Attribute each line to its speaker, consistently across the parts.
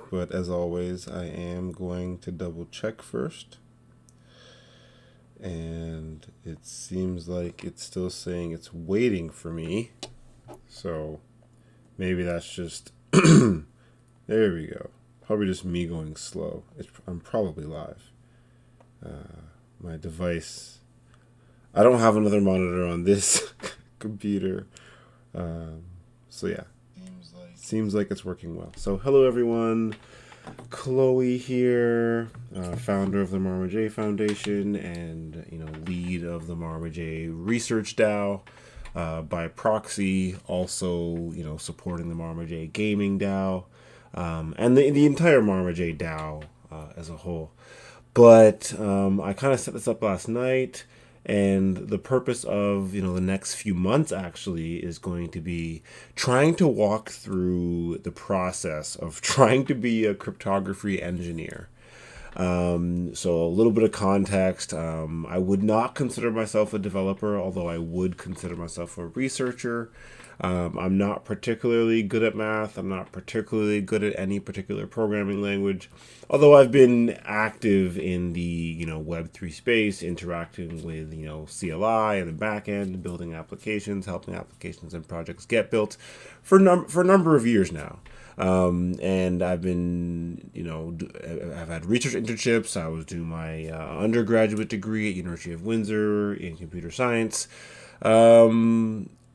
Speaker 1: but as always, I am going to double check first. And it seems like it's still saying it's waiting for me. So maybe that's just, there we go. Probably just me going slow. I'm probably live. My device, I don't have another monitor on this computer. So yeah, seems like it's working well. So hello everyone, Chloe here, founder of the marmaj Foundation and lead of the marmaj Research DAO. By proxy, also supporting the marmaj Gaming DAO, and the entire marmaj DAO as a whole. But I kind of set this up last night, and the purpose of the next few months actually is going to be trying to walk through the process of trying to be a cryptography engineer. So a little bit of context. I would not consider myself a developer, although I would consider myself a researcher. I'm not particularly good at math. I'm not particularly good at any particular programming language, although I've been active in the Web3 space, interacting with CLI and the backend, building applications, helping applications and projects get built for a number of years now. And I've been, I've had research internships. I was doing my undergraduate degree at University of Windsor in computer science,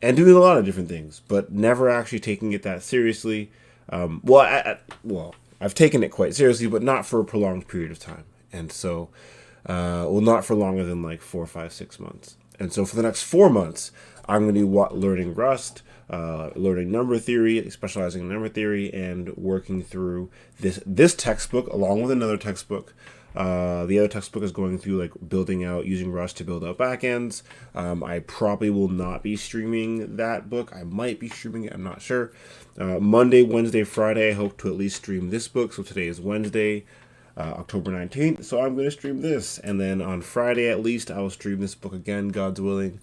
Speaker 1: and doing a lot of different things, but never actually taking it that seriously. I've taken it quite seriously, but not for a prolonged period of time. And so, not for longer than like 4, 5, 6 months. And so for the next 4 months, I'm going to be learning Rust, learning number theory, specializing in number theory, and working through this textbook along with another textbook. The other textbook is going through using Rust to build out backends. I probably will not be streaming that book. I might be streaming it. I'm not sure. Monday, Wednesday, Friday, I hope to at least stream this book. So today is Wednesday, October 19th. So I'm going to stream this. And then on Friday, at least, I will stream this book again, God's willing.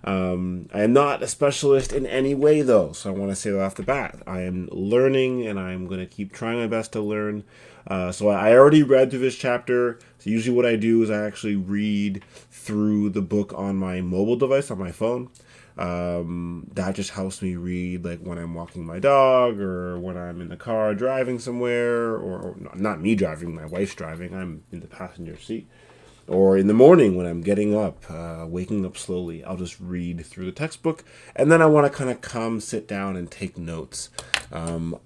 Speaker 1: I am not a specialist in any way, though, so I want to say that off the bat. I am learning, and I'm going to keep trying my best to learn. So I already read through this chapter. So usually what I do is I actually read through the book on my mobile device, on my phone. That just helps me read when I'm walking my dog or when I'm in the car driving somewhere, or not me driving, my wife's driving. I'm in the passenger seat. Or in the morning when I'm getting up, waking up slowly, I'll just read through the textbook. And then I want to kind of come sit down and take notes. One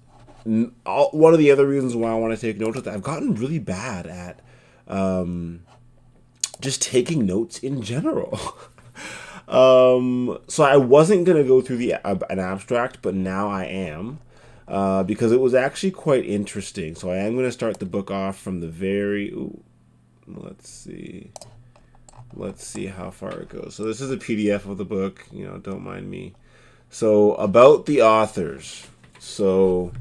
Speaker 1: of the other reasons why I want to take notes is that I've gotten really bad at just taking notes in general. So I wasn't going to go through an abstract, but now I am. Because it was actually quite interesting. So I am going to start the book off from the very... Let's see how far it goes. So this is a PDF of the book, don't mind me. So about the authors. So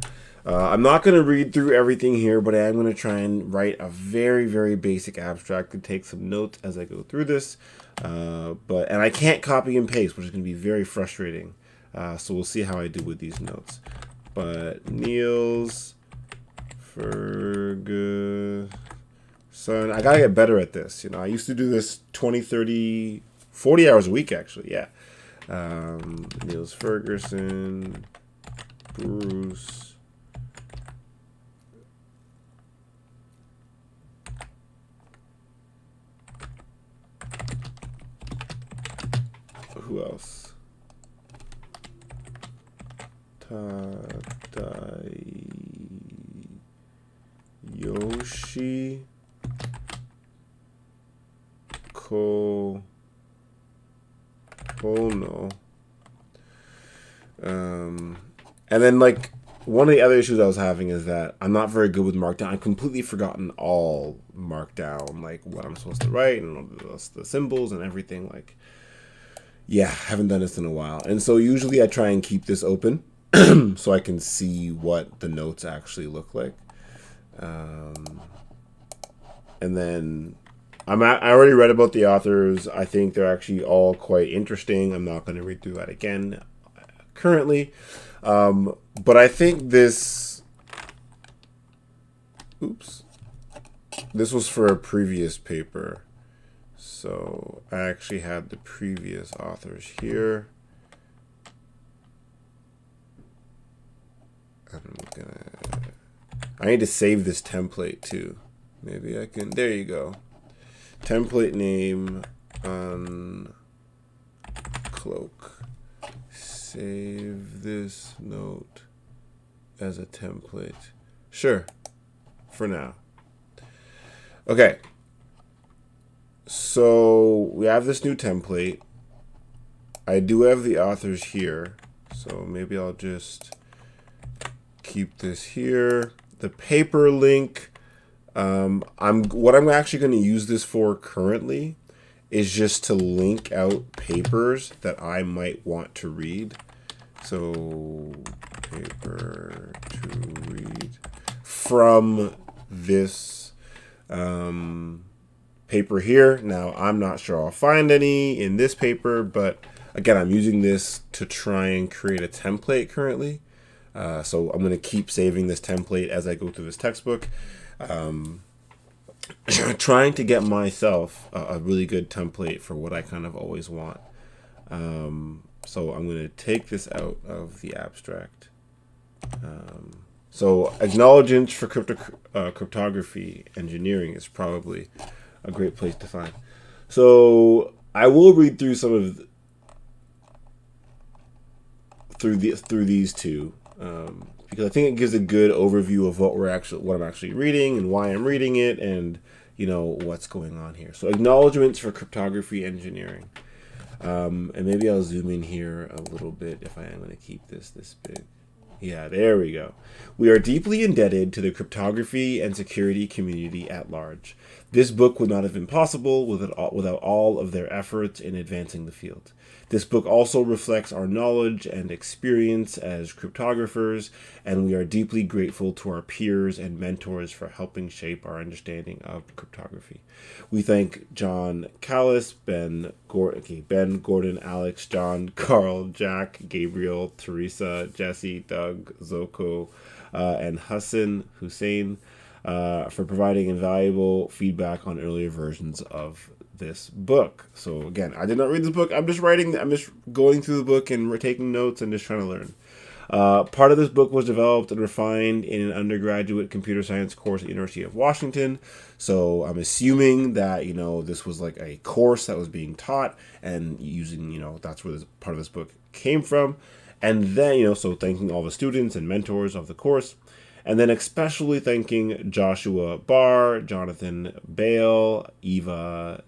Speaker 1: I'm not going to read through everything here, but I am going to try and write a very, very basic abstract and take some notes as I go through this. And I can't copy and paste, which is going to be very frustrating. So we'll see how I do with these notes. But Niels Ferguson. So I gotta get better at this. I used to do this 20, 30, 40 hours a week, actually. Yeah. Niels Ferguson, Bruce. Who else? Yoshi. No. And then one of the other issues I was having is that I'm not very good with Markdown. I've completely forgotten all Markdown, what I'm supposed to write and all the symbols and everything. I haven't done this in a while. And so usually I try and keep this open so I can see what the notes actually look like. And then I already read about the authors. I think they're actually all quite interesting. I'm not going to read through that again currently. But I think this oops. This was for a previous paper. So I actually had the previous authors here. I need to save this template too. Maybe I can, there you go. Template name on cloak. Save this note as a template. Sure, for now. Okay. So we have this new template. I do have the authors here. So maybe I'll just keep this here. The paper link. What I'm actually going to use this for currently is just to link out papers that I might want to read. So paper to read from this paper here. Now I'm not sure I'll find any in this paper, but again, I'm using this to try and create a template currently. So I'm going to keep saving this template as I go through this textbook. Trying to get myself a really good template for what I kind of always want. So I'm going to take this out of the abstract. So acknowledgements for cryptography engineering is probably a great place to find. So I will read through some of through these two. Because I think it gives a good overview of what I'm actually reading and why I'm reading it, and you know what's going on here. So acknowledgements for cryptography engineering, and maybe I'll zoom in here a little bit if I am going to keep this big. Yeah, there we go. We are deeply indebted to the cryptography and security community at large. This book would not have been possible without all of their efforts in advancing the field. This book also reflects our knowledge and experience as cryptographers, and we are deeply grateful to our peers and mentors for helping shape our understanding of cryptography. We thank John Callis, Ben, Gordon, Alex, John, Carl, Jack, Gabriel, Teresa, Jesse, Doug, Zoko, and Hussein for providing invaluable feedback on earlier versions of this book. So again, I did not read this book. I'm just going through the book and taking notes and just trying to learn. Part of this book was developed and refined in an undergraduate computer science course at the University of Washington. So I'm assuming that, this was like a course that was being taught and using, that's where this part of this book came from. And then, so thanking all the students and mentors of the course. And then especially thanking Joshua Barr, Jonathan Bale, Eva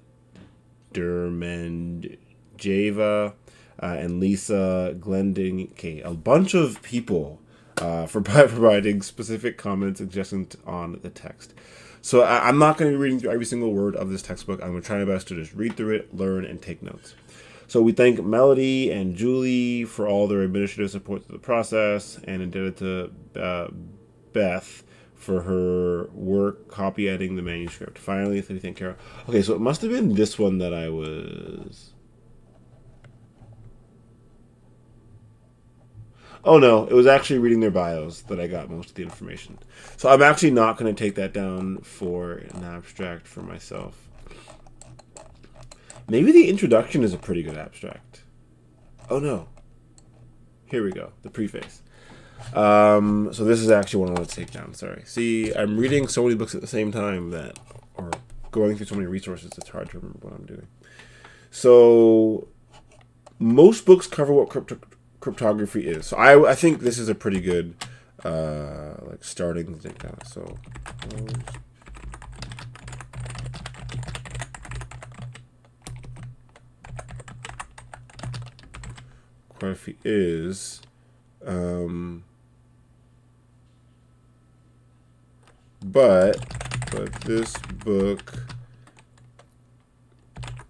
Speaker 1: Dermendjeva, and Lisa Glending. Okay, a bunch of people for providing specific comments and suggestions on the text. So I'm not going to be reading through every single word of this textbook. I'm going to try my best to just read through it, learn, and take notes. So we thank Melody and Julie for all their administrative support through the process, and indebted to Beth for her work copy editing the manuscript. Finally, we thank Carol. Okay, so it must have been this one that I was... Oh no, it was actually reading their bios that I got most of the information. So I'm actually not going to take that down for an abstract for myself. Maybe the introduction is a pretty good abstract. Oh no. Here we go, the preface. So this is actually what I want to take down, sorry. See, I'm reading so many books at the same time or going through so many resources, it's hard to remember what I'm doing. So, most books cover what cryptography is. So I think this is a pretty good, starting thing down. So, cryptography is... But this book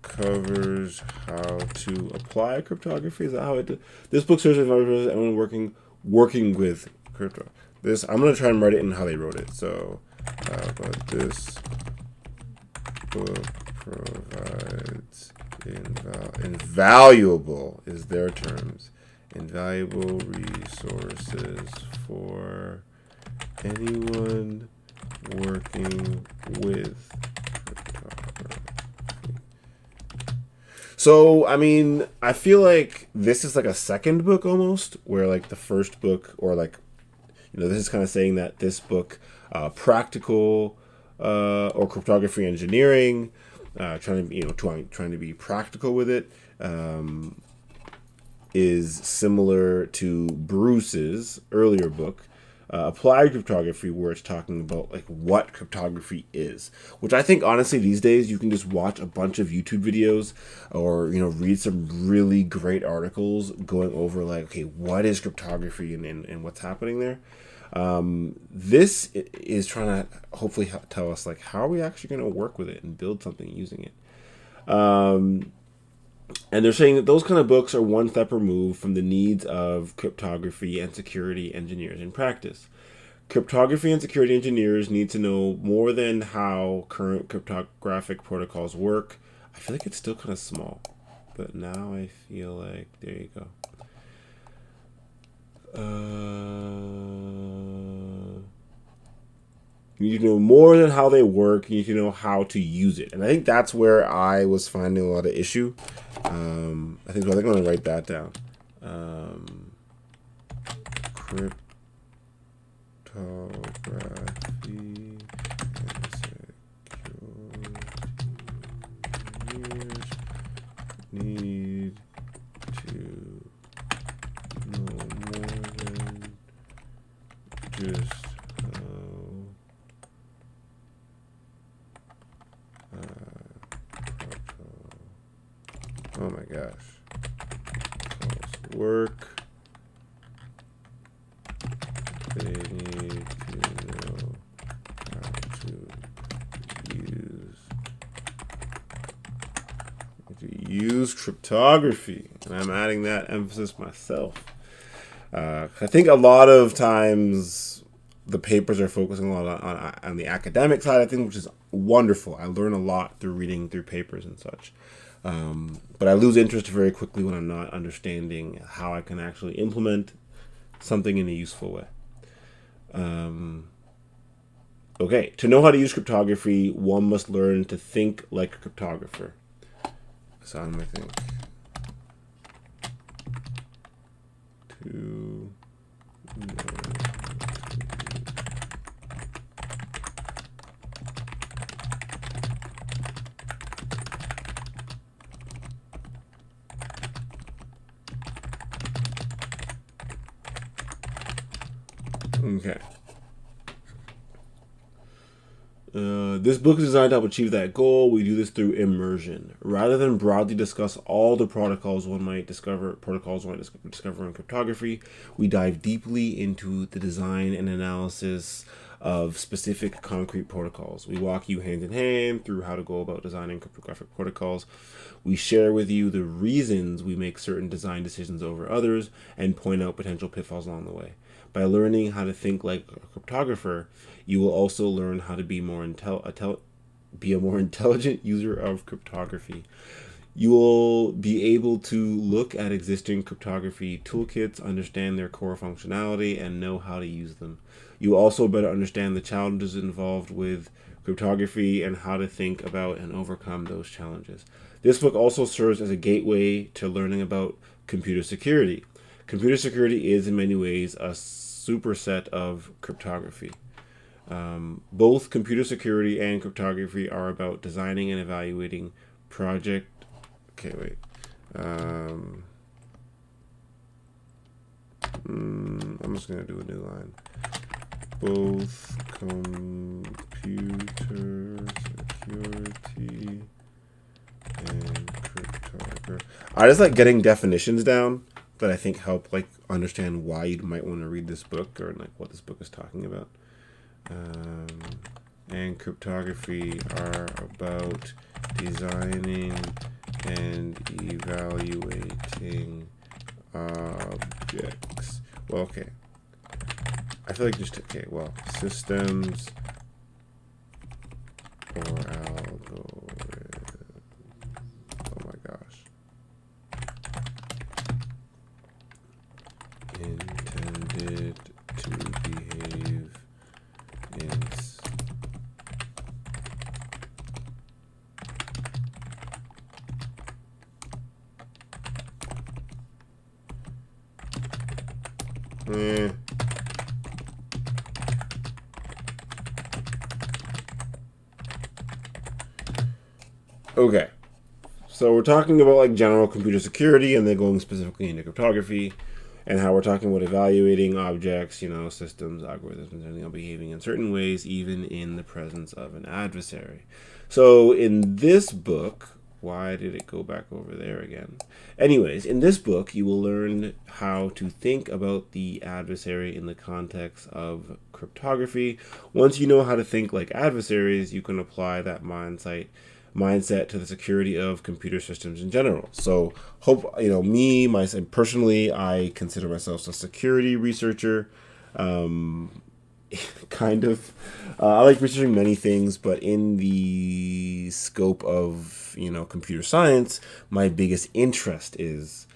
Speaker 1: covers how to apply cryptography. Is that how it? This book serves as everyone working with crypto. I'm gonna try and write it in how they wrote it. So, but this book provides invaluable is their terms. Invaluable resources for anyone working with cryptography. So, I mean, I feel like this is like a second book almost, where like the first book, or like, you know, this is kind of saying that this book, practical or cryptography engineering, trying to, you know, trying to be practical with it, is similar to Bruce's earlier book, Applied Cryptography, where it's talking about like what cryptography is, which I think honestly these days you can just watch a bunch of YouTube videos, or, you know, read some really great articles going over like, okay, what is cryptography and what's happening there. This is trying to hopefully tell us like how are we actually going to work with it and build something using it. And they're saying that those kind of books are one step removed from the needs of cryptography and security engineers in practice. Cryptography and security engineers need to know more than how current cryptographic protocols work. I feel like it's still kind of small, but now I feel like, there you go. You need to know more than how they work. You need to know how to use it. And I think that's where I was finding a lot of issue. I think I'm going to write that down. Cryptography and security need to know more than just oh my gosh. Work. They need to know how to use cryptography. And I'm adding that emphasis myself. I think a lot of times the papers are focusing a lot on the academic side of things, which is wonderful. I learn a lot through reading through papers and such. But I lose interest very quickly when I'm not understanding how I can actually implement something in a useful way. Okay, to know how to use cryptography, one must learn to think like a cryptographer. So I'm going to think. To okay. This book is designed to help achieve that goal. We do this through immersion. Rather than broadly discuss all the protocols one might discover in cryptography, we dive deeply into the design and analysis of specific concrete protocols. We walk you hand in hand through how to go about designing cryptographic protocols. We share with you the reasons we make certain design decisions over others and point out potential pitfalls along the way. By learning how to think like a cryptographer, you will also learn how to be a more intelligent user of cryptography. You will be able to look at existing cryptography toolkits, understand their core functionality, and know how to use them. You will also better understand the challenges involved with cryptography and how to think about and overcome those challenges. This book also serves as a gateway to learning about computer security. Computer security is in many ways a superset of cryptography. Both computer security and cryptography are about designing and evaluating project. Okay, wait. I'm just going to do a new line. Both computer security and cryptography. I just like getting definitions down that I think help like understand why you might want to read this book or like what this book is talking about. And cryptography are about designing and evaluating objects. Well, okay. I feel like just, okay, well, systems or algorithms. Oh my gosh. Intended to behave in Okay. So we're talking about like general computer security, and then going specifically into cryptography, and how we're talking about evaluating objects, systems, algorithms, and behaving in certain ways, even in the presence of an adversary. So in this book, why did it go back over there again? Anyways, in this book, you will learn how to think about the adversary in the context of cryptography. Once you know how to think like adversaries, you can apply that mindset to the security of computer systems in general. So myself personally, I consider myself a security researcher. Kind of. I like researching many things, but in the scope of computer science, my biggest interest is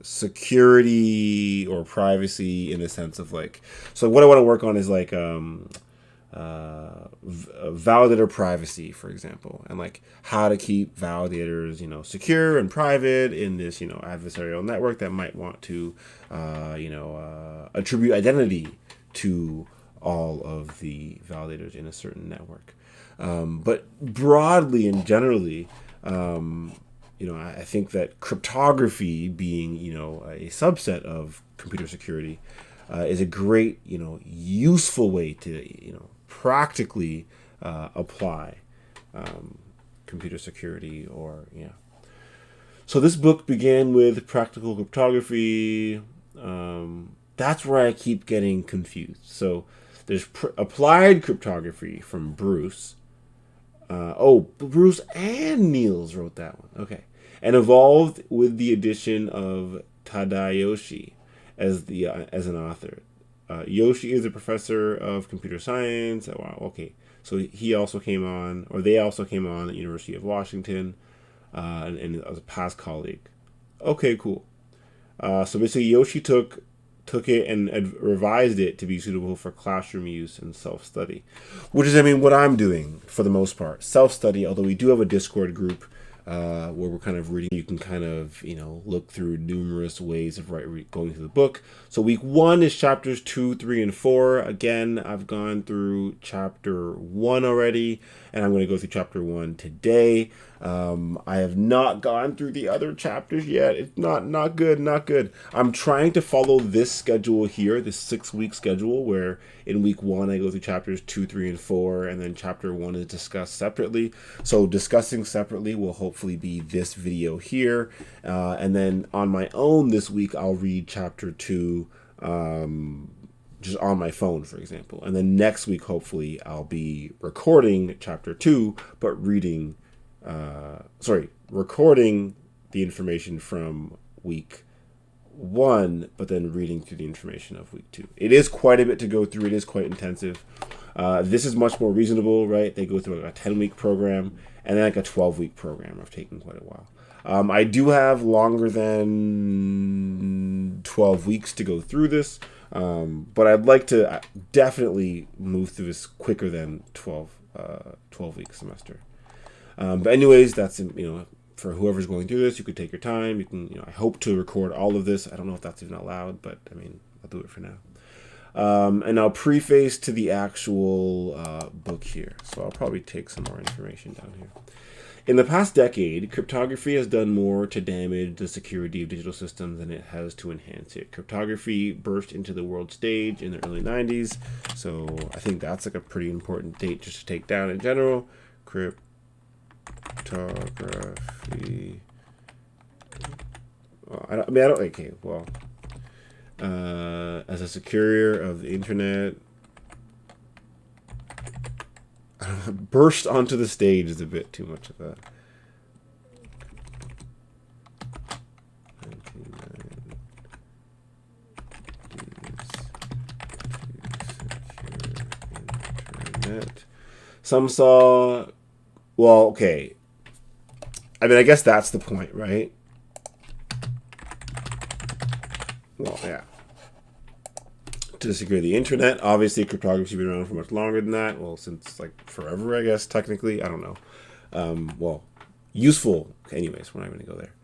Speaker 1: security or privacy, in the sense of so what I want to work on is validator privacy, for example, and how to keep validators, secure and private in this, adversarial network that might want to, attribute identity to all of the validators in a certain network. But broadly and generally, I think that cryptography, being, a subset of computer security, is a great, useful way to, practically apply computer security, or So this book began with practical cryptography. That's where I keep getting confused. So there's applied cryptography from Bruce. Bruce and Niels wrote that one. Okay. And evolved with the addition of Tadayoshi as an author. Yoshi is a professor of computer science. Oh, wow, okay. So he also came on, or they also came on at University of Washington, and as a past colleague. Okay, cool. So basically, Yoshi took it and revised it to be suitable for classroom use and self-study, which is, what I'm doing for the most part. Self-study, although we do have a Discord group where we're kind of reading. You can kind of, look through numerous ways of going through the book. So week 1 is chapters 2, 3, and 4. Again, I've gone through chapter 1 already, and I'm going to go through chapter 1 today. I have not gone through the other chapters yet. It's not good. I'm trying to follow this schedule here, this 6-week schedule, where in week 1 I go through chapters 2, 3, and 4, and then chapter 1 is discussed separately. So discussing separately will hopefully be this video here, and then on my own this week I'll read chapter 2 just on my phone, for example, and then next week hopefully I'll be recording chapter 2, but recording the information from week 1, but then reading through the information of week 2. It is quite a bit to go through. It is quite intensive. This is much more reasonable, right? They go through a 10-week program and then a 12-week program. I've taken quite a while. I do have longer than 12 weeks to go through this, but I'd like to definitely move through this quicker than 12-week semester. But anyways, that's, for whoever's going through this, you could take your time. You can, I hope to record all of this. I don't know if that's even allowed, but I'll do it for now. And I'll preface to the actual book here. So I'll probably take some more information down here. In the past decade, cryptography has done more to damage the security of digital systems than it has to enhance it. Cryptography burst into the world stage in the early 90s. So I think that's a pretty important date just to take down in general. Cryptography. As a securer of the internet, burst onto the stage is a bit too much of a. Internet. Some saw. Well, okay. I guess that's the point, right? Well, yeah. To secure the internet, obviously cryptography's been around for much longer than that. Well, since forever, I guess, technically. I don't know. Useful. Anyways, we're not going to go there.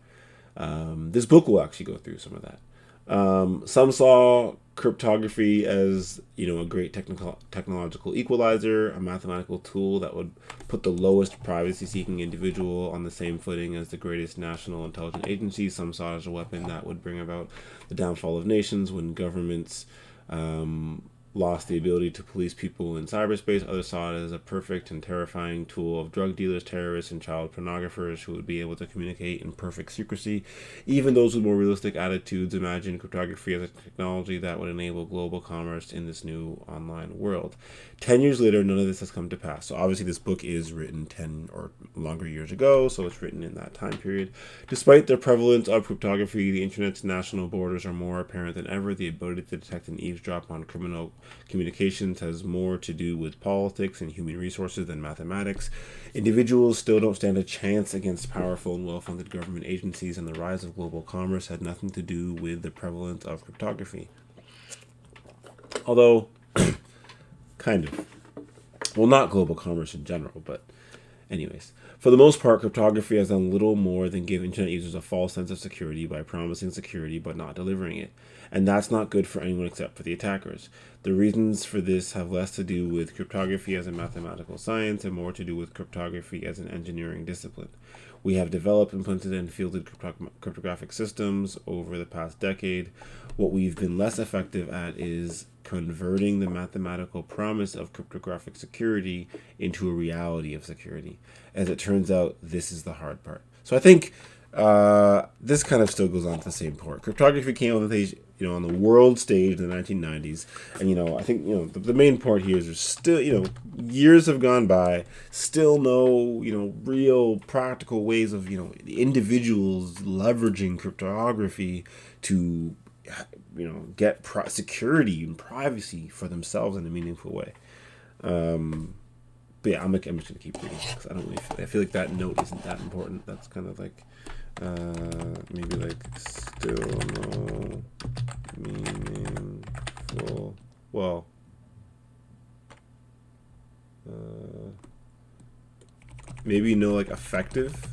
Speaker 1: This book will actually go through some of that. Some saw cryptography as, a great technological equalizer, a mathematical tool that would put the lowest privacy-seeking individual on the same footing as the greatest national intelligence agency. Some saw it as a weapon that would bring about the downfall of nations when governments lost the ability to police people in cyberspace. Others saw it as a perfect and terrifying tool of drug dealers, terrorists, and child pornographers who would be able to communicate in perfect secrecy. Even those with more realistic attitudes imagined cryptography as a technology that would enable global commerce in this new online world. 10 years later, none of this has come to pass. So obviously this book is written 10 or longer years ago, so it's written in that time period. Despite the prevalence of cryptography, the internet's national borders are more apparent than ever. The ability to detect and eavesdrop on criminal communications has more to do with politics and human resources than mathematics. Individuals still don't stand a chance against powerful and well-funded government agencies, and the rise of global commerce had nothing to do with the prevalence of cryptography. Although, kind of. Well, not global commerce in general, but anyways. For the most part, cryptography has done little more than give internet users a false sense of security by promising security but not delivering it. And that's not good for anyone except for the attackers. The reasons for this have less to do with cryptography as a mathematical science and more to do with cryptography as an engineering discipline. We have developed, implemented, and fielded cryptographic systems over the past decade. What we've been less effective at is converting the mathematical promise of cryptographic security into a reality of security. As it turns out, this is the hard part. So I think this kind of still goes on to the same point. Cryptography came on the stage, on the world stage in the 1990s, and I think the main part here is there's still years have gone by, still no real practical ways of the individuals leveraging cryptography to get security and privacy for themselves in a meaningful way. But yeah, I'm just gonna keep reading because I feel like that note isn't that important. That's kind of like maybe like still no meaningful. Well, maybe no like effective.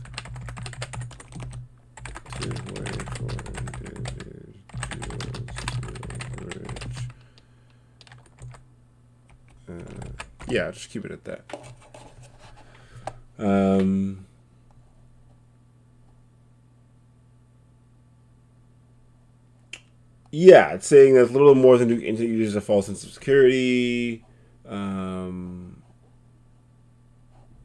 Speaker 1: Yeah, just keep it at that. Yeah, it's saying that a little more than internet users a false sense of security.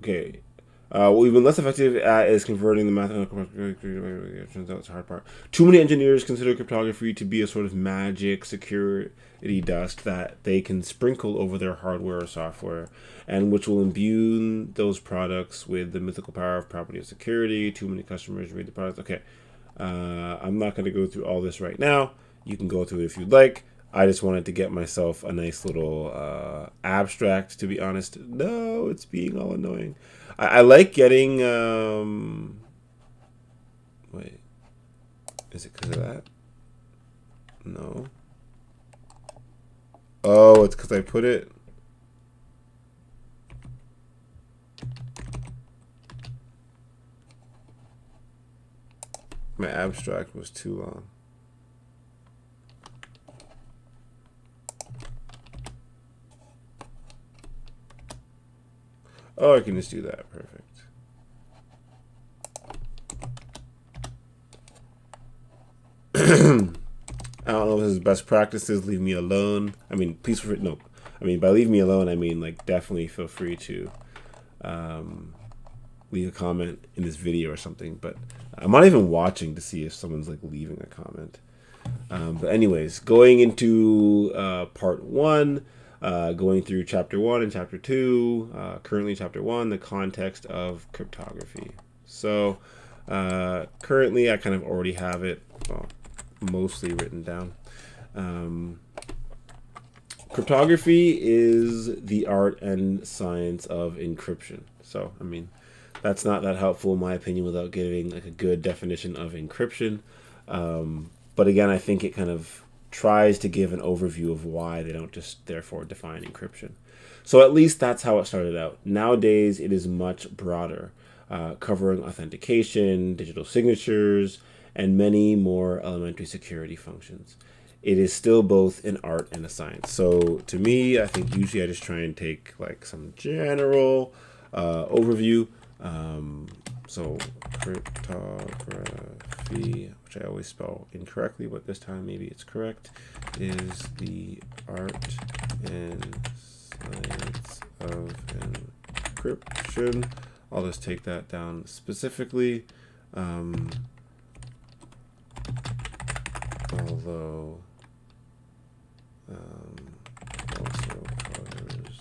Speaker 1: Okay. What we've been less effective at is converting the mathematical. Turns out it's a hard part. Too many engineers consider cryptography to be a sort of magic security dust that they can sprinkle over their hardware or software, and which will imbue those products with the mythical power of property of security. Too many customers read the products. Okay, I'm not going to go through all this right now. You can go through it if you'd like. I just wanted to get myself a nice little abstract, to be honest. No, it's being all annoying. I like getting... wait. Is it because of that? No. Oh, it's because I put it... My abstract was too long. Oh, I can just do that. Perfect. I don't know if this is best practices. Leave me alone. I mean, please, no. I mean, by leave me alone, I mean, like, definitely feel free to leave a comment in this video or something. But I'm not even watching to see if someone's, like, leaving a comment. But anyways, going into part 1, going through chapter 1 and chapter 2, currently chapter 1, the context of cryptography. So currently I kind of already have it mostly written down. Cryptography is the art and science of encryption. So, I mean, that's not that helpful in my opinion without giving like a good definition of encryption. But again, I think it kind of tries to give an overview of why they don't just therefore define encryption. So at least that's how it started out. Nowadays, it is much broader, covering authentication, digital signatures, and many more elementary security functions. It is still both an art and a science. So to me, I think usually I just try and take like some general overview. So cryptography, which I always spell incorrectly, but this time maybe it's correct, is the art and science of encryption. I'll just take that down specifically. Although also covers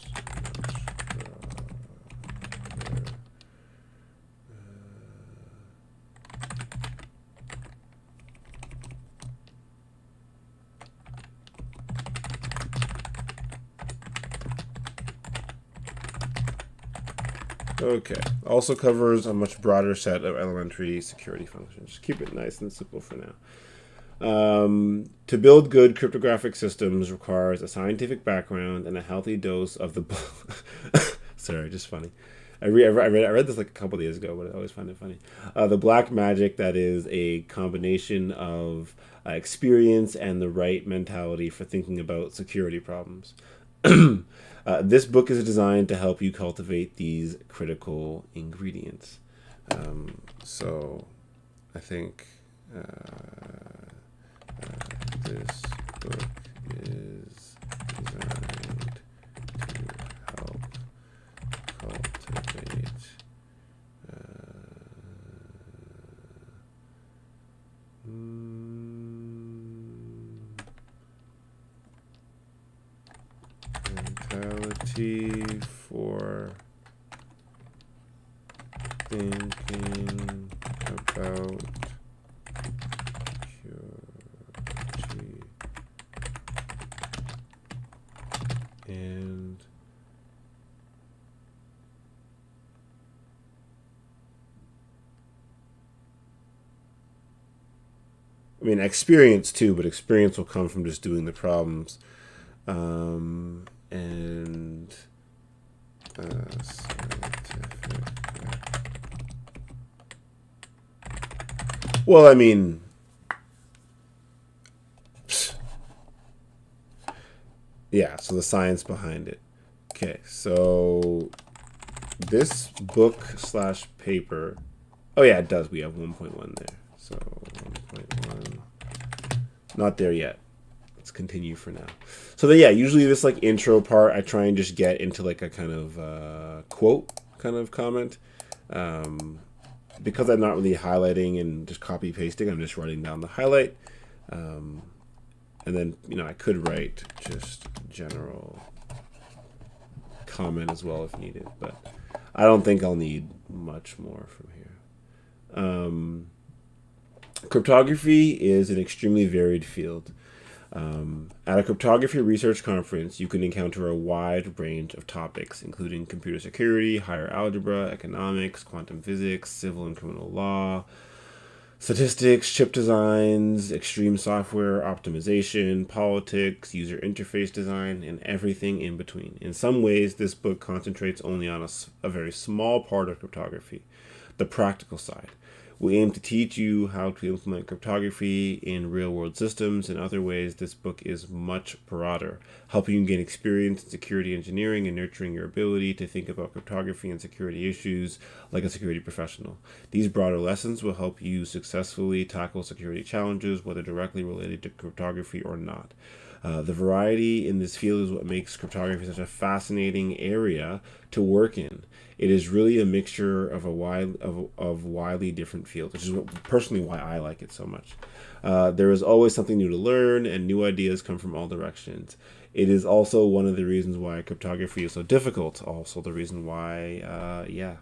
Speaker 1: okay. Also covers a much broader set of elementary security functions. Just keep it nice and simple for now. To build good cryptographic systems requires a scientific background and a healthy dose of the sorry, just funny. I read this like a couple of days ago, but I always find it funny. The black magic that is a combination of experience and the right mentality for thinking about security problems. This book is designed to help you cultivate these critical ingredients. So I think this book is designed to help cultivate mentality for thinking about security and I mean experience too, but experience will come from just doing the problems. And scientific. Well, I mean, yeah, so the science behind it. Okay, so this book / paper. Oh, yeah, it does. We have 1.1 there. So 1.1. Not there yet. Let's continue for now. So then, yeah, usually this like intro part, I try and just get into like a kind of quote kind of comment. Because I'm not really highlighting and just copy pasting, I'm just writing down the highlight. And then, you know, I could write just general comment as well if needed, but I don't think I'll need much more from here. Cryptography is an extremely varied field. At a cryptography research conference, you can encounter a wide range of topics, including computer security, higher algebra, economics, quantum physics, civil and criminal law, statistics, chip designs, extreme software optimization, politics, user interface design, and everything in between. In some ways, this book concentrates only on a very small part of cryptography, the practical side. We aim to teach you how to implement cryptography in real-world systems. In other ways, this book is much broader, helping you gain experience in security engineering and nurturing your ability to think about cryptography and security issues like a security professional. These broader lessons will help you successfully tackle security challenges, whether directly related to cryptography or not. The variety in this field is what makes cryptography such a fascinating area to work in. It is really a mixture of widely different fields, which is personally why I like it so much. There is always something new to learn, and new ideas come from all directions. It is also one of the reasons why cryptography is so difficult. Also the reason why, yeah.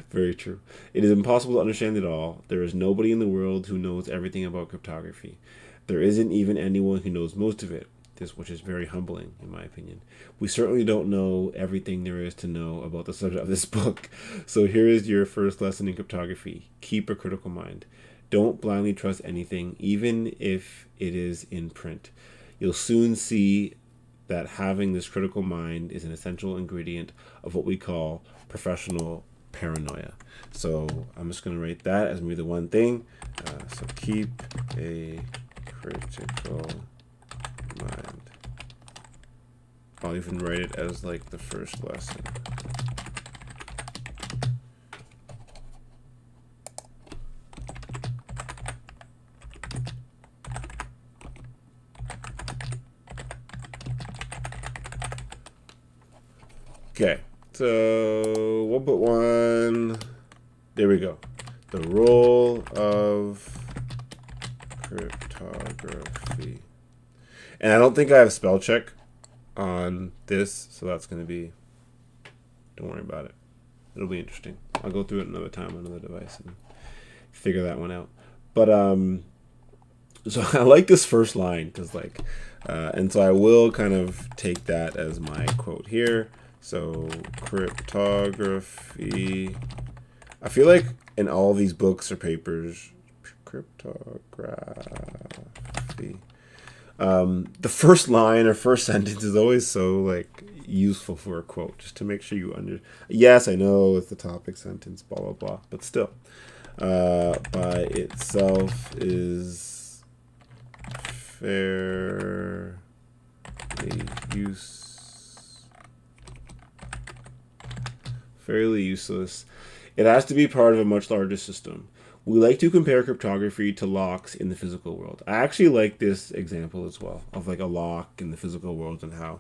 Speaker 1: Very true. It is impossible to understand it all. There is nobody in the world who knows everything about cryptography. There isn't even anyone who knows most of it, which is very humbling, in my opinion. We certainly don't know everything there is to know about the subject of this book. So here is your first lesson in cryptography. Keep a critical mind. Don't blindly trust anything, even if it is in print. You'll soon see that having this critical mind is an essential ingredient of what we call professional paranoia. So I'm just going to write that as maybe the one thing. So keep a critical mind. I'll even write it as like the first lesson. Okay, so 1.1, there we go. The role of cryptography. And I don't think I have spell check on this, so that's going to be, don't worry about it. It'll be interesting. I'll go through it another time on another device and figure that one out. But, so I like this first line because like, and so I will kind of take that as my quote here. So cryptography, I feel like in all these books or papers, cryptography, the first line or first sentence is always so like useful for a quote, just to make sure you yes, I know it's the topic sentence, blah, blah, blah, but still, by itself is fairly useless. It has to be part of a much larger system. We like to compare cryptography to locks in the physical world. I actually like this example as well, of like a lock in the physical world and how,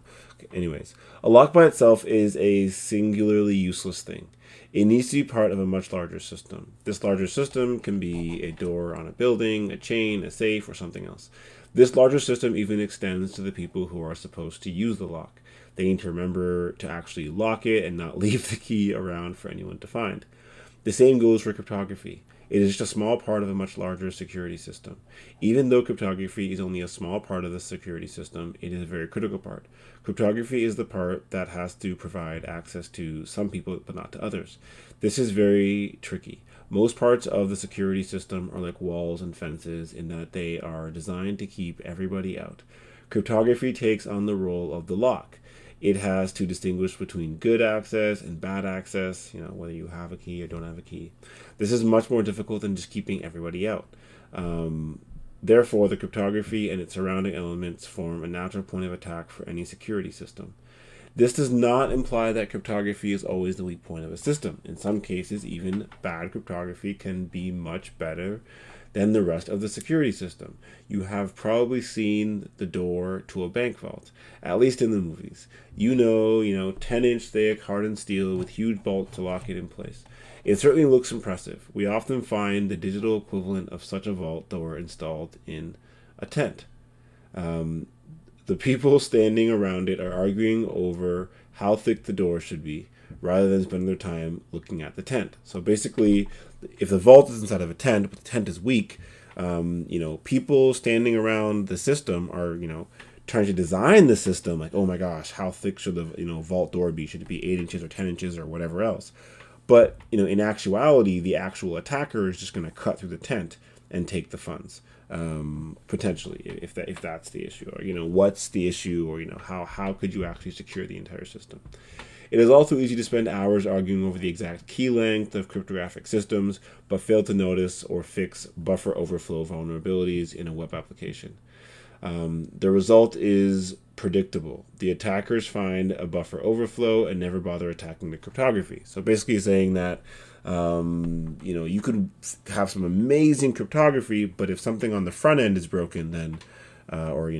Speaker 1: anyways, a lock by itself is a singularly useless thing. It needs to be part of a much larger system. This larger system can be a door on a building, a chain, a safe, or something else. This larger system even extends to the people who are supposed to use the lock. They need to remember to actually lock it and not leave the key around for anyone to find. The same goes for cryptography. It is just a small part of a much larger security system. Even though cryptography is only a small part of the security system, it is a very critical part. Cryptography is the part that has to provide access to some people but not to others. This is very tricky. Most parts of the security system are like walls and fences in that they are designed to keep everybody out. Cryptography takes on the role of the lock. It has to distinguish between good access and bad access, whether you have a key or don't have a key. This is much more difficult than just keeping everybody out. Therefore, the cryptography and its surrounding elements form a natural point of attack for any security system. This does not imply that cryptography is always the weak point of a system. In some cases, even bad cryptography can be much better than the rest of the security system. You have probably seen the door to a bank vault, at least in the movies. 10-inch thick hardened steel with huge bolts to lock it in place. It certainly looks impressive. We often find the digital equivalent of such a vault door installed in a tent. The people standing around it are arguing over how thick the door should be, rather than spending their time looking at the tent. So basically, if the vault is inside of a tent, but the tent is weak, people standing around the system are, trying to design the system like, oh my gosh, how thick should the, vault door be? Should it be 8 inches or 10 inches or whatever else? But, in actuality, the actual attacker is just going to cut through the tent and take the funds, potentially, if that's the issue, or, what's the issue, or, how could you actually secure the entire system? It is also easy to spend hours arguing over the exact key length of cryptographic systems, but fail to notice or fix buffer overflow vulnerabilities in a web application. The result is predictable. The attackers find a buffer overflow and never bother attacking the cryptography. So basically saying that, you could have some amazing cryptography, but if something on the front end is broken, then or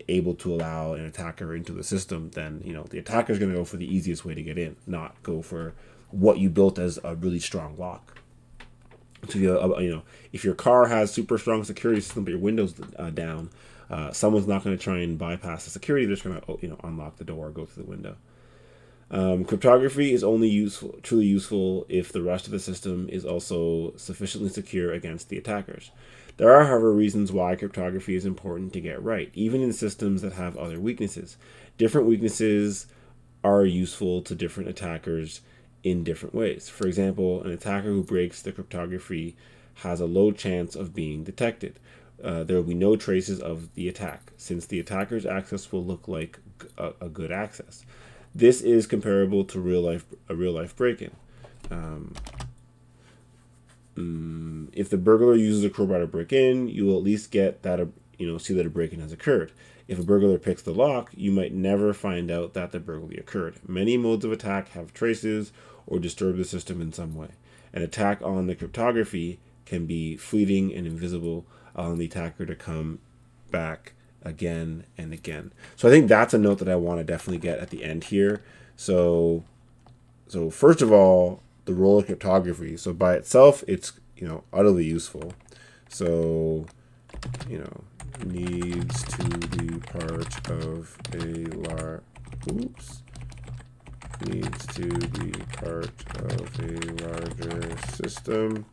Speaker 1: able to allow an attacker into the system, then the attacker is going to go for the easiest way to get in, not go for what you built as a really strong lock. So if your car has super strong security system but your windows down, someone's not going to try and bypass the security. They're just going to unlock the door or go through the window. Cryptography is only truly useful if the rest of the system is also sufficiently secure against the attackers. There are, however, reasons why cryptography is important to get right, even in systems that have other weaknesses. Different weaknesses are useful to different attackers in different ways. For example, an attacker who breaks the cryptography has a low chance of being detected. There will be no traces of the attack, since the attacker's access will look like a good access. This is comparable to a real life break-in. if the burglar uses a crowbar to break in, you will at least get that, see that a break-in has occurred. If a burglar picks the lock, you might never find out that the burglary occurred. Many modes of attack have traces or disturb the system in some way. An attack on the cryptography can be fleeting and invisible, allowing the attacker to come back again and again. So I think that's a note that I want to definitely get at the end here. So first of all, the role of cryptography. So by itself, it's utterly useful. So needs to be part of a needs to be part of a larger system.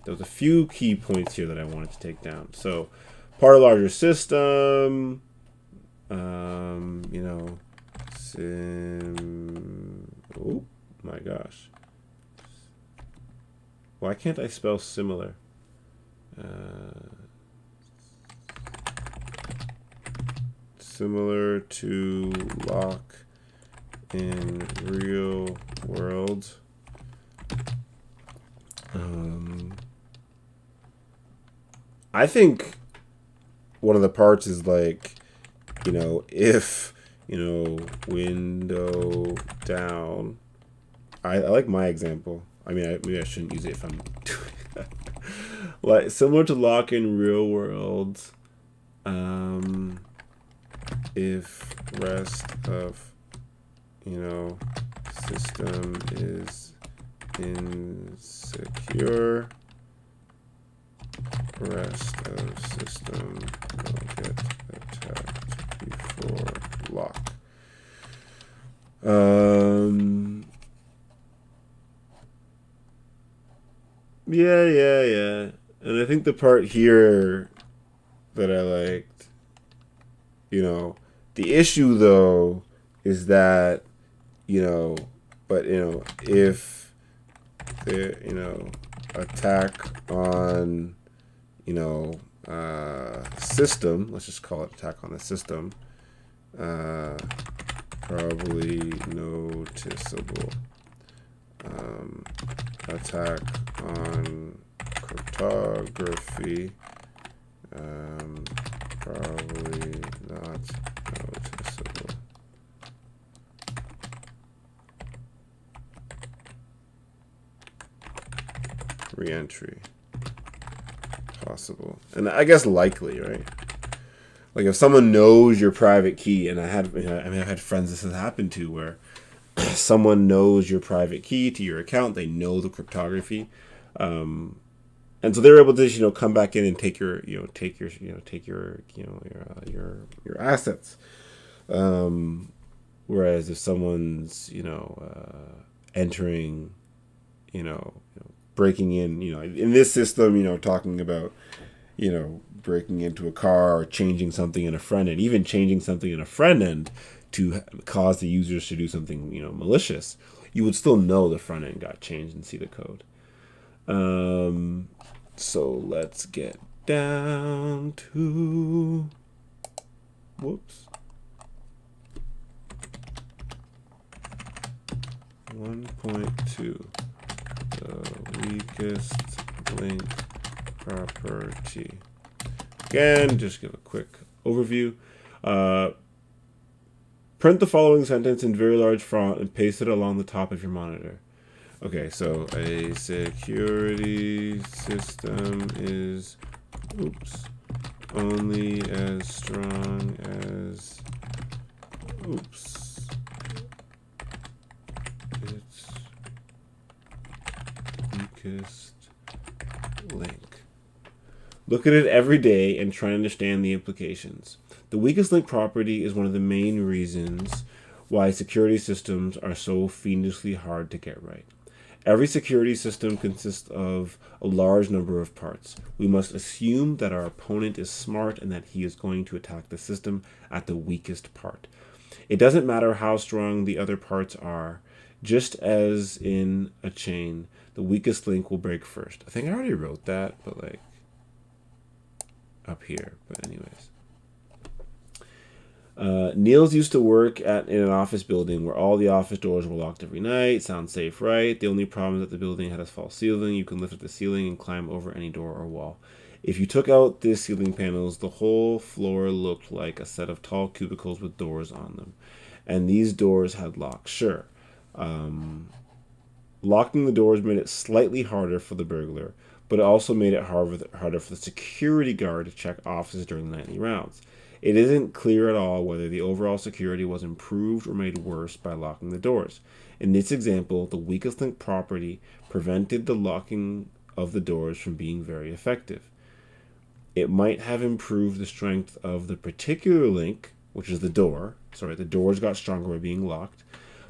Speaker 1: There's a few key points here that I wanted to take down. So part of a larger system, oh my gosh. Why can't I spell similar? Similar to lock in real world. I think one of the parts is like, if, window down. I like my example. I mean, maybe I shouldn't use it if I'm doing that. Like, similar to lock in real world, if rest of, system is insecure, rest of system will get attacked before lock. Yeah. And I think the part here that I liked, the issue though is that, if the, attack on, system, let's just call it attack on the system, probably noticeable. Attack on cryptography, probably not noticeable. Re-entry possible, and I guess likely, right? Like if someone knows your private key, and I've had friends this has happened to, where someone knows your private key to your account, they know the cryptography, and so they're able to come back in and take your assets. Whereas if someone's entering, breaking in this system, talking about breaking into a car or changing something in a front end, even changing something in a front end to cause the users to do something malicious, you would still know the front end got changed and see the code. So let's get down to 1.2, the weakest link property. Again, just give a quick overview. Print the following sentence in very large font and paste it along the top of your monitor. Okay, so a security system is only as strong as its weakest link. Look at it every day and try to understand the implications. The weakest link property is one of the main reasons why security systems are so fiendishly hard to get right. Every security system consists of a large number of parts. We must assume that our opponent is smart and that he is going to attack the system at the weakest part. It doesn't matter how strong the other parts are. Just as in a chain, the weakest link will break first. I think I already wrote that, but up here. But anyways.
Speaker 2: Niels used to work in an office building where all the office doors were locked every night. Sounds safe, right? The only problem is that the building had a false ceiling. You can lift up the ceiling and climb over any door or wall. If you took out the ceiling panels, the whole floor looked like a set of tall cubicles with doors on them. And these doors had locks. Sure. Locking the doors made it slightly harder for the burglar, but it also made it harder for the security guard to check offices during the nightly rounds. It isn't clear at all whether the overall security was improved or made worse by locking the doors. In this example, the weakest link property prevented the locking of the doors from being very effective. It might have improved the strength of the particular link, which is the door. Sorry, the doors got stronger by being locked,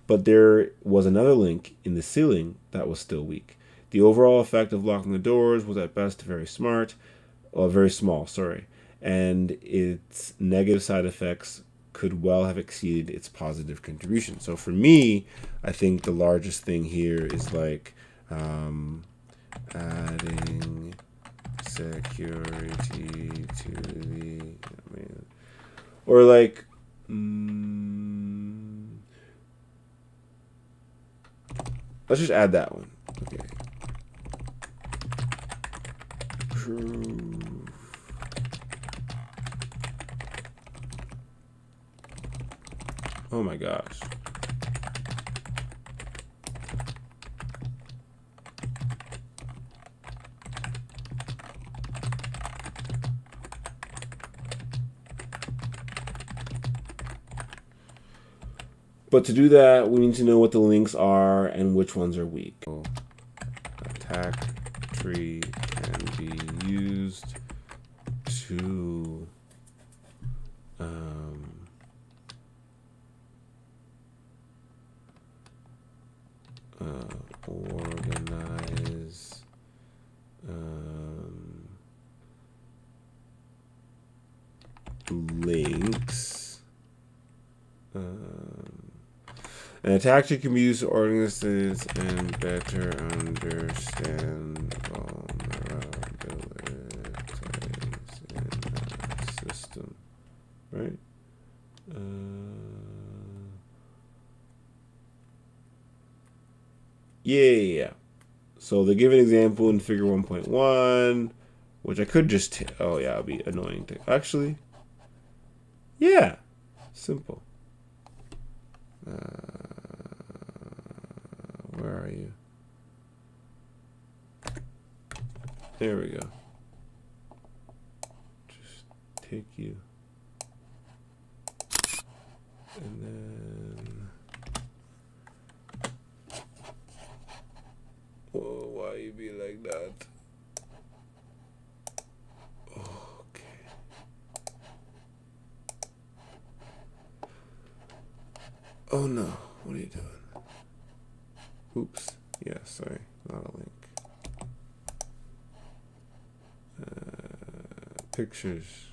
Speaker 2: but there was another link in the ceiling that was still weak. The overall effect of locking the doors was at best very small, and its negative side effects could well have exceeded its positive contribution. So for me, I think the largest thing here is like adding security to the, or like let's just add that one. Okay. Oh my gosh. But to do that, we need to know what the links are and which ones are weak. Attack tree can be used to organize links. An attack tree can be used to organize this and better understand vulnerabilities in a system. Right? Yeah. So they give an example in figure 1.1, which I could just... oh, yeah, it'll be annoying to... actually, yeah. Simple. Where are you? There we go. Just take you. And then... whoa, why you be like that? Okay. Oh no, what are you doing? Oops. Yeah, sorry, not a link. Pictures.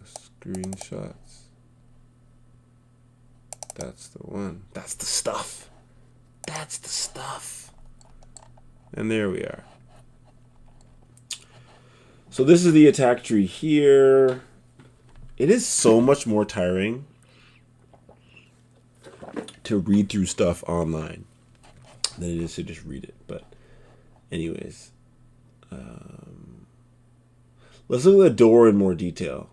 Speaker 2: Screenshots. That's the one. That's the stuff. That's the stuff. And there we are. So this is the attack tree here. It is so much more tiring to read through stuff online than it is to just read it. But anyways, let's look at the door in more detail.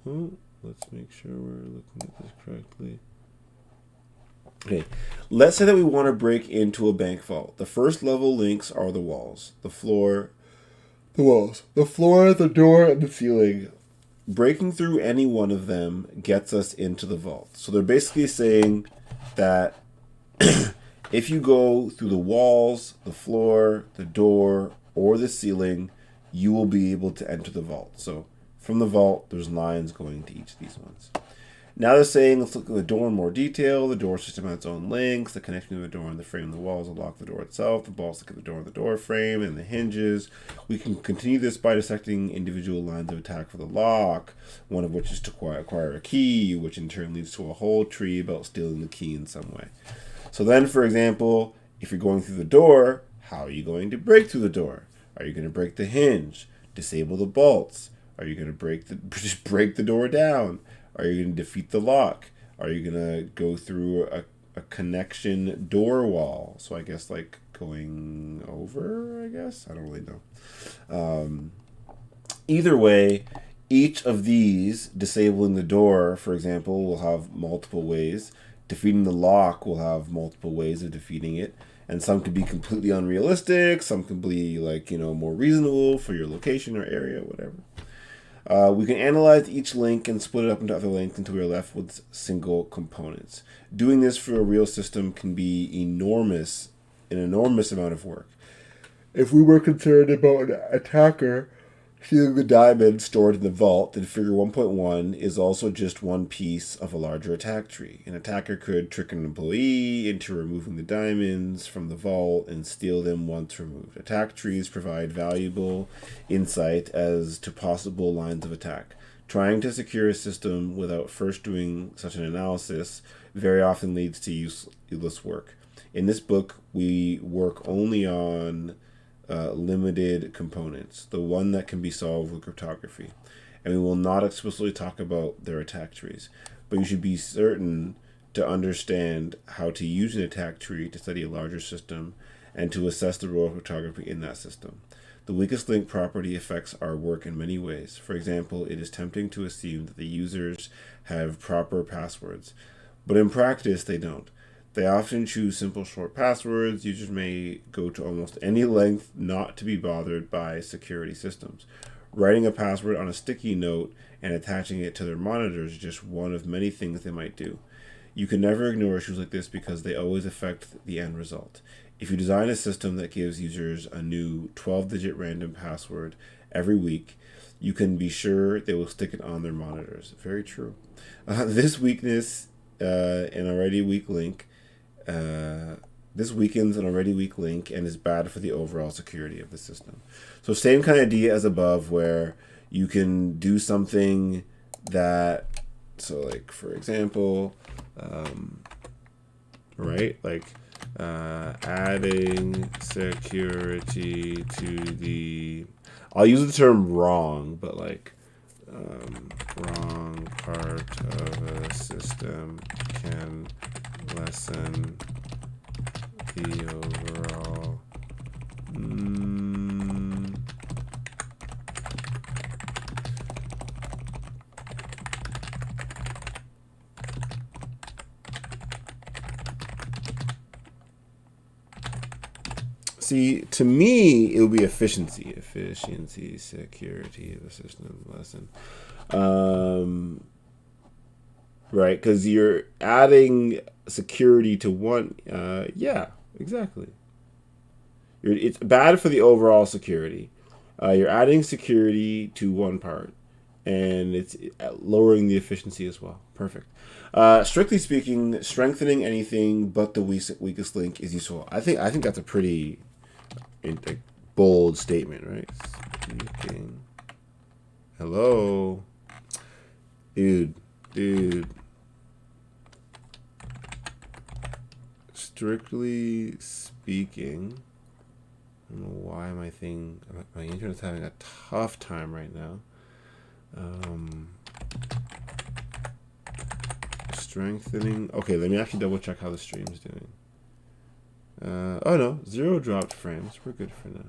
Speaker 2: Let's make sure we're looking at this correctly. Okay, let's say that we want to break into a bank vault. The first level links are the walls, the floor, the door, and the ceiling. Breaking through any one of them gets us into the vault. So they're basically saying that if you go through the walls, the floor, the door, or the ceiling, you will be able to enter the vault. So from the vault, there's lines going to each of these ones. Now they're saying, let's look at the door in more detail. The door system has its own links. The connection between the door and the frame of the walls unlock the door itself. The bolts that get the door and the door frame and the hinges. We can continue this by dissecting individual lines of attack for the lock, one of which is to acquire a key, which in turn leads to a whole tree about stealing the key in some way. So then, for example, if you're going through the door, how are you going to break through the door? Are you going to break the hinge? Disable the bolts? Are you going to just break the door down? Are you going to defeat the lock? Are you going to go through a connection door wall? So I guess like going over, I guess? I don't really know. Either way, each of these, disabling the door, for example, will have multiple ways. Defeating the lock will have multiple ways of defeating it. And some could be completely unrealistic. Some could be like, more reasonable for your location or area, whatever. We can analyze each link and split it up into other links until we are left with single components. Doing this for a real system can be an enormous amount of work. If we were concerned about an attacker stealing the diamond stored in the vault, then figure 1.1 is also just one piece of a larger attack tree. An attacker could trick an employee into removing the diamonds from the vault and steal them once removed. Attack trees provide valuable insight as to possible lines of attack. Trying to secure a system without first doing such an analysis very often leads to useless work. In this book, we work only on limited components, the one that can be solved with cryptography. And we will not explicitly talk about their attack trees, but you should be certain to understand how to use an attack tree to study a larger system and to assess the role of cryptography in that system. The weakest link property affects our work in many ways. For example, it is tempting to assume that the users have proper passwords, but in practice they don't. They often choose simple short passwords. Users may go to almost any length not to be bothered by security systems. Writing a password on a sticky note and attaching it to their monitors is just one of many things they might do. You can never ignore issues like this because they always affect the end result. If you design a system that gives users a new 12-digit random password every week, you can be sure they will stick it on their monitors. Very true. This weakness, an already weak link, this weakens an already weak link and is bad for the overall security of the system. So same kind of idea as above, where you can do something that, so like for example, adding security to the, I'll use the term wrong, but like wrong part of a system can lessen the overall See, to me, it would be efficiency, security of the system lesson. Right, because you're adding security to one. Yeah, exactly. It's bad for the overall security. You're adding security to one part, and it's lowering the efficiency as well. Perfect. Strictly speaking, strengthening anything but the weakest link is useful. I think that's a pretty bold statement, right? Speaking. Hello, dude. Strictly speaking, I don't know why my internet's having a tough time right now. Strengthening. Okay, let me actually double check how the stream's doing. Oh no, 0 dropped frames. We're good for now.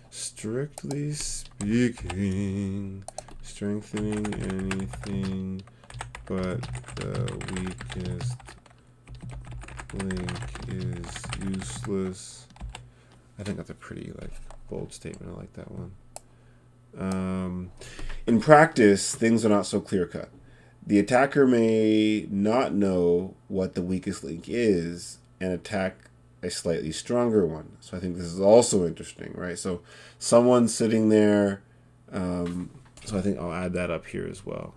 Speaker 2: Strictly speaking, strengthening anything but the weakest link is useless. I think that's a pretty bold statement. I like that one. In practice, things are not so clear-cut. The attacker may not know what the weakest link is and attack a slightly stronger one. So I think this is also interesting, right? So someone's sitting there. So I think I'll add that up here as well.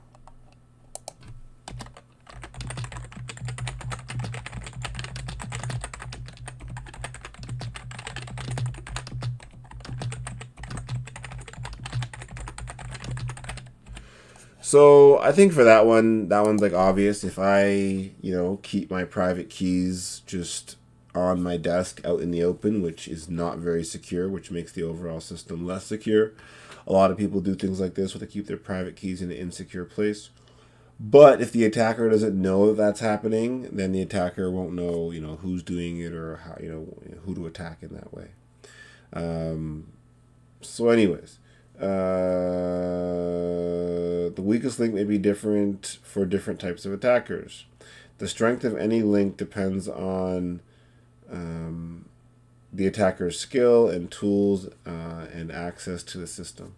Speaker 2: So I think for that one's obvious. If I, keep my private keys just on my desk out in the open, which is not very secure, which makes the overall system less secure. A lot of people do things like this where they keep their private keys in an insecure place. But if the attacker doesn't know that that's happening, then the attacker won't know, who's doing it or how, who to attack in that way. So anyways, the weakest link may be different for different types of attackers. The strength of any link depends on the attacker's skill and tools and access to the system.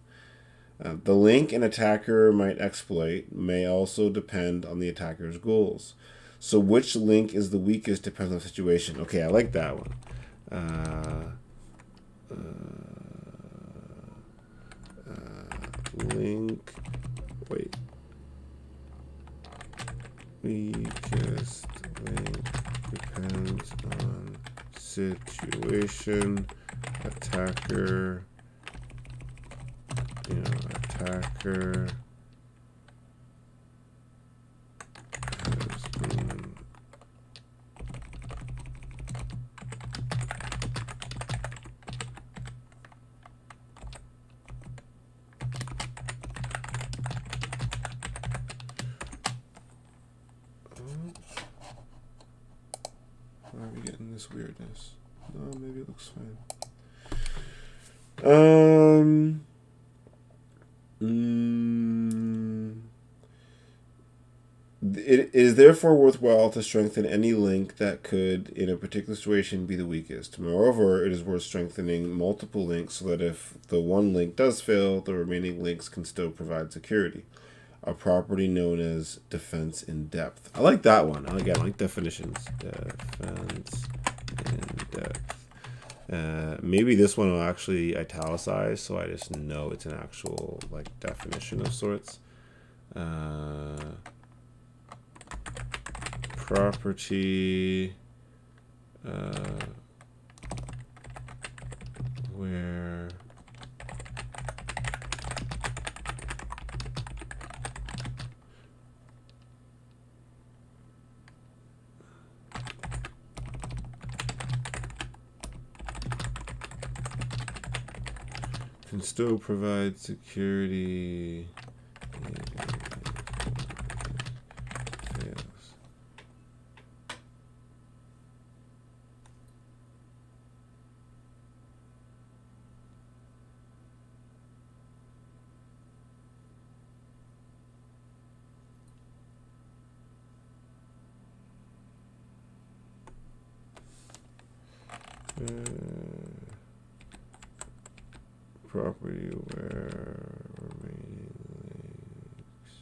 Speaker 2: The link an attacker might exploit may also depend on the attacker's goals. So which link is the weakest depends on the situation. Okay, I like that one. Link. Wait. Weakest link depends on situation. Attacker. Attacker has been why are we getting this weirdness? No, maybe it looks fine. It is therefore worthwhile to strengthen any link that could, in a particular situation, be the weakest. Moreover, it is worth strengthening multiple links so that if the one link does fail, the remaining links can still provide security. A property known as defense in depth. I like that one. I like definitions. Defense in depth. Maybe this one will actually italicize, so I just know it's an actual definition of sorts. Property where can still provide security. Property where remaining links.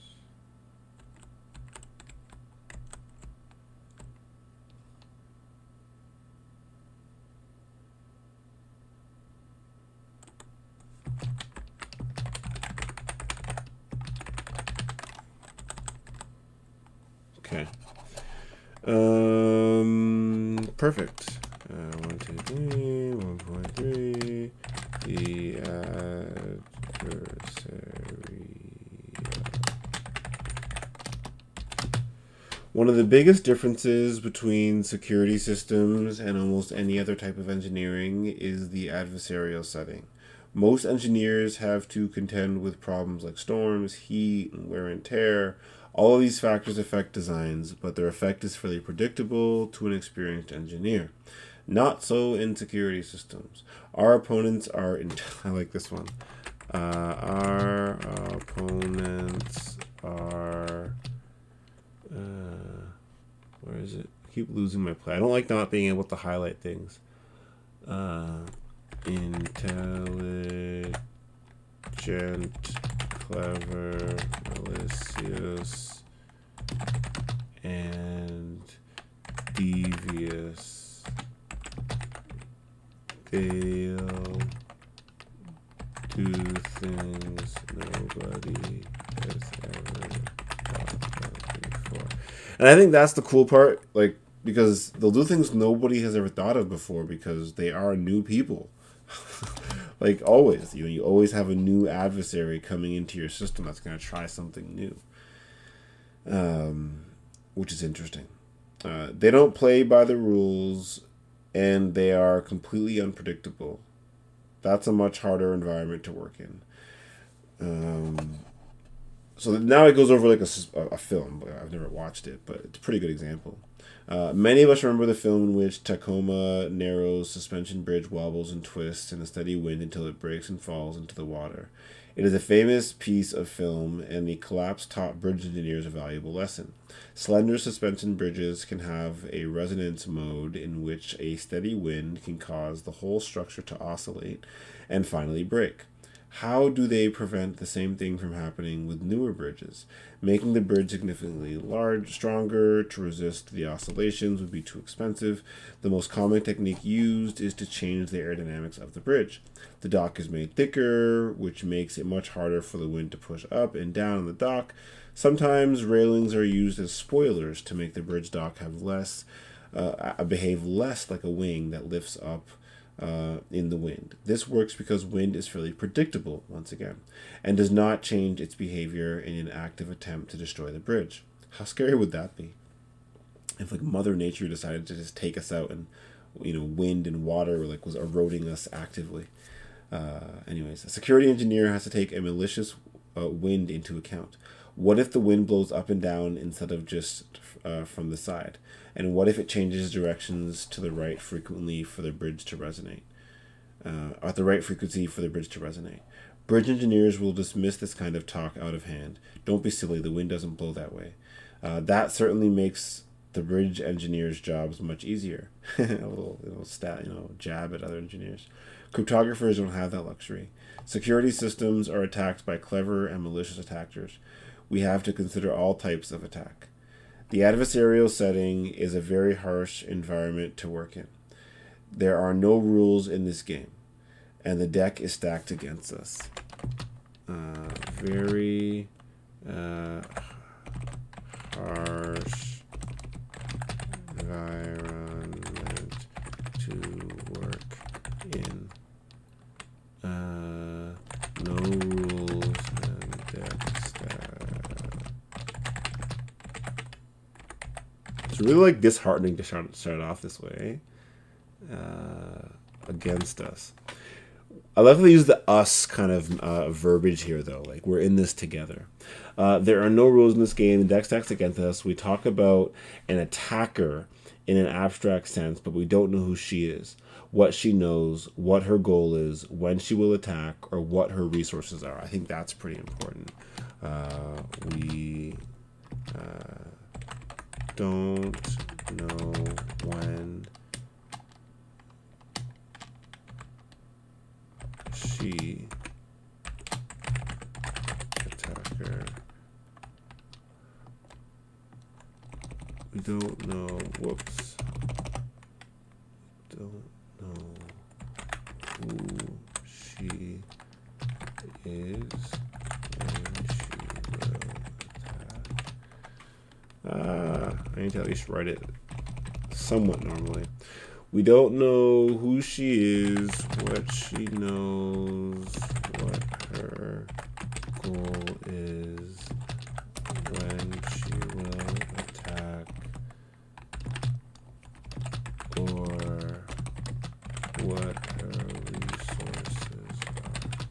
Speaker 2: Okay. Perfect. 1, 2, 3, 1.3. The adversary. One of the biggest differences between security systems and almost any other type of engineering is the adversarial setting. Most engineers have to contend with problems like storms, heat, and wear and tear. All of these factors affect designs, but their effect is fairly predictable to an experienced engineer. Not so in security systems. Our opponents are I like this one. Our opponents are where is it? I keep losing my play. I don't like not being able to highlight things. Intelligent, clever, malicious, and devious. They'll do things nobody has ever thought of before. And I think that's the cool part, because they'll do things nobody has ever thought of before because they are new people. Always, you always have a new adversary coming into your system that's going to try something new, which is interesting. They don't play by the rules and they are completely unpredictable. That's a much harder environment to work in. So now it goes over like a film. I've never watched it, but it's a pretty good example. Many of us remember the film in which Tacoma Narrows suspension bridge wobbles and twists in a steady wind until it breaks and falls into the water. It is a famous piece of film, and the collapse taught bridge engineers a valuable lesson. Slender suspension bridges can have a resonance mode in which a steady wind can cause the whole structure to oscillate and finally break. How do they prevent the same thing from happening with newer bridges? Making the bridge significantly stronger to resist the oscillations would be too expensive. The most common technique used is to change the aerodynamics of the bridge. The dock is made thicker, which makes it much harder for the wind to push up and down on the dock. Sometimes railings are used as spoilers to make the bridge dock have behave less like a wing that lifts up in the wind. This works because wind is fairly predictable, once again, and does not change its behavior in an active attempt to destroy the bridge. How scary would that be? If like Mother Nature decided to just take us out and, wind and water like was eroding us actively. Anyways, a security engineer has to take a malicious wind into account. What if the wind blows up and down instead of just from the side? And what if it changes directions to the right frequently for the bridge to resonate? At the right frequency for the bridge to resonate. Bridge engineers will dismiss this kind of talk out of hand. Don't be silly, the wind doesn't blow that way. That certainly makes the bridge engineers' jobs much easier. a little jab at other engineers. Cryptographers don't have that luxury. Security systems are attacked by clever and malicious attackers. We have to consider all types of attack. The adversarial setting is a very harsh environment to work in. There are no rules in this game, and the deck is stacked against us. Very harsh environment to work in. No rules and deck stacked. It's really like disheartening to start off this way against us. I love to use the us kind of verbiage here, though. Like, we're in this together. There are no rules in this game. The deck stacks against us. We talk about an attacker in an abstract sense, but we don't know who she is, what she knows, what her goal is, when she will attack, or what her resources are. I think that's pretty important. We don't know when she attacker. We don't know. Whoops. Don't know who she is when she will attack. I need to at least write it somewhat normally. We don't know who she is, what she knows, what her goal is, when she will attack, or what her resources are.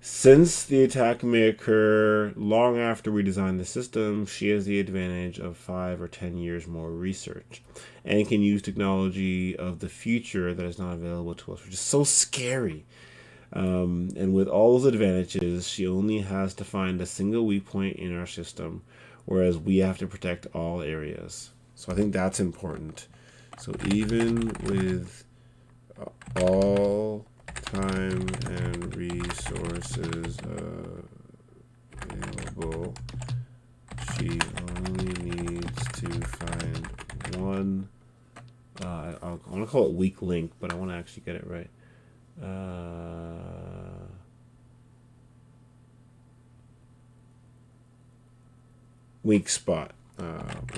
Speaker 2: Since the attack may occur long after we design the system, she has the advantage of 5 or 10 years more research and can use technology of the future that is not available to us, which is so scary. And with all those advantages, she only has to find a single weak point in our system, whereas we have to protect all areas. So I think that's important. So even with all time and resources available, she only needs to find one. I want to call it weak link, but I want to actually get it right. Weak spot.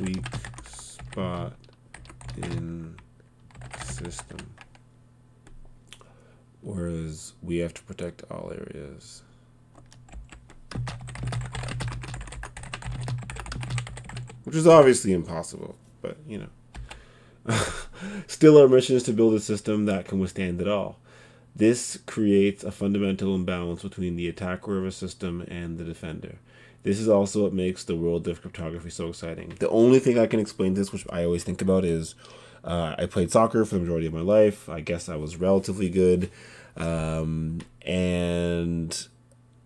Speaker 2: Weak spot in system. Whereas we have to protect all areas. Which is obviously impossible, but Still, our mission is to build a system that can withstand it all. This creates a fundamental imbalance between the attacker of a system and the defender. This is also what makes the world of cryptography so exciting. The only thing I can explain this, which I always think about, is I played soccer for the majority of my life. I guess I was relatively good. And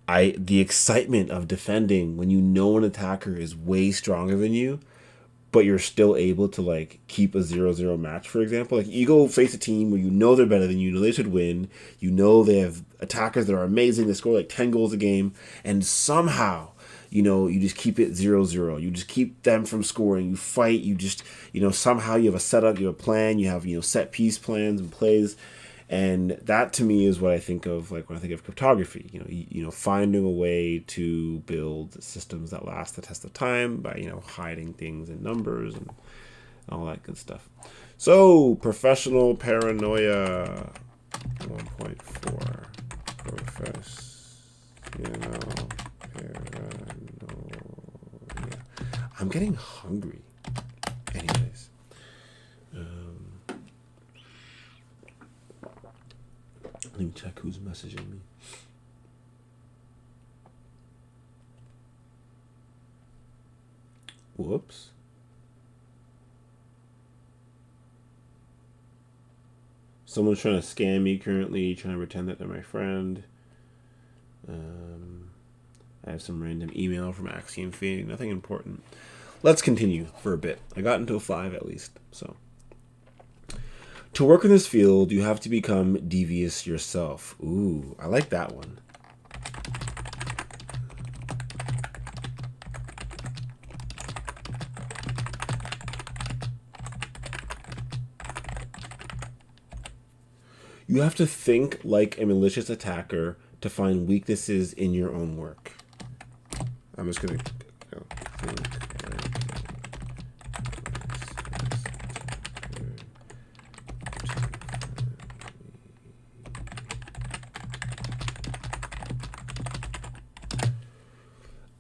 Speaker 2: the excitement of defending when you know an attacker is way stronger than you, but you're still able to like keep a 0-0 match, for example. Like you go face a team where you know they're better than you, know they should win, you know they have attackers that are amazing, they score like 10 goals a game, and somehow, you just keep it 0-0. You just keep them from scoring. You fight, you just, somehow you have a setup, you have a plan, you have, set piece plans and plays. And that to me is what I think of like when I think of cryptography. Finding a way to build systems that last the test of time by hiding things in numbers and all that good stuff. So professional paranoia 1.4 professional paranoia. I'm getting hungry. Anyways. Let me check who's messaging me. Whoops. Someone's trying to scam me currently, trying to pretend that they're my friend. I have some random email from Axiom feeding, nothing important. Let's continue for a bit. I got into a 5 at least, so. To work in this field, you have to become devious yourself. Ooh, I like that one. You have to think like a malicious attacker to find weaknesses in your own work. I'm just going to go think like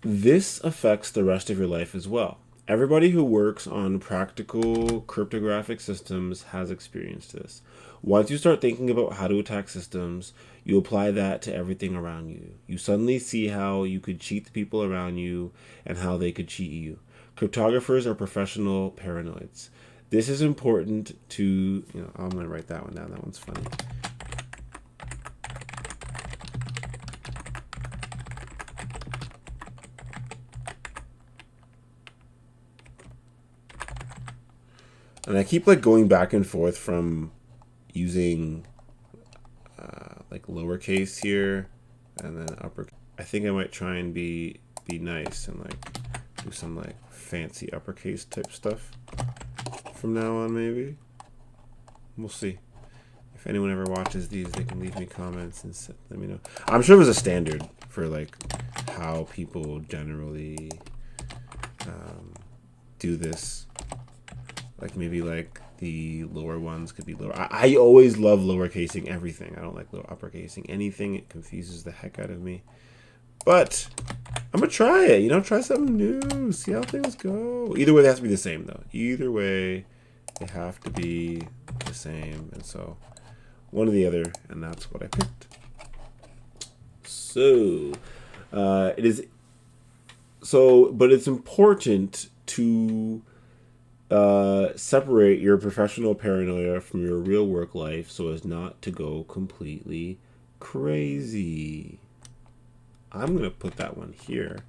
Speaker 2: This affects the rest of your life as well. Everybody who works on practical cryptographic systems has experienced this. Once you start thinking about how to attack systems, you apply that to everything around you. You suddenly see how you could cheat the people around you and how they could cheat you. Cryptographers are professional paranoids. This is important to, I'm going to write that one down. That one's funny. And I keep like going back and forth from using like lowercase here and then upper. I think I might try and be nice and like do some like fancy uppercase type stuff from now on. Maybe we'll see. If anyone ever watches these, they can leave me comments and let me know. I'm sure there's a standard for like how people generally do this. Like maybe like the lower ones could be lower. I always love lowercasing everything. I don't like uppercasing anything. It confuses the heck out of me. But I'm gonna try it. Try something new. See how things go. Either way, they have to be the same though. Either way, they have to be the same. And so one or the other, and that's what I picked. So it is. So, but it's important to separate your professional paranoia from your real work life so as not to go completely crazy. I'm going to put that one here.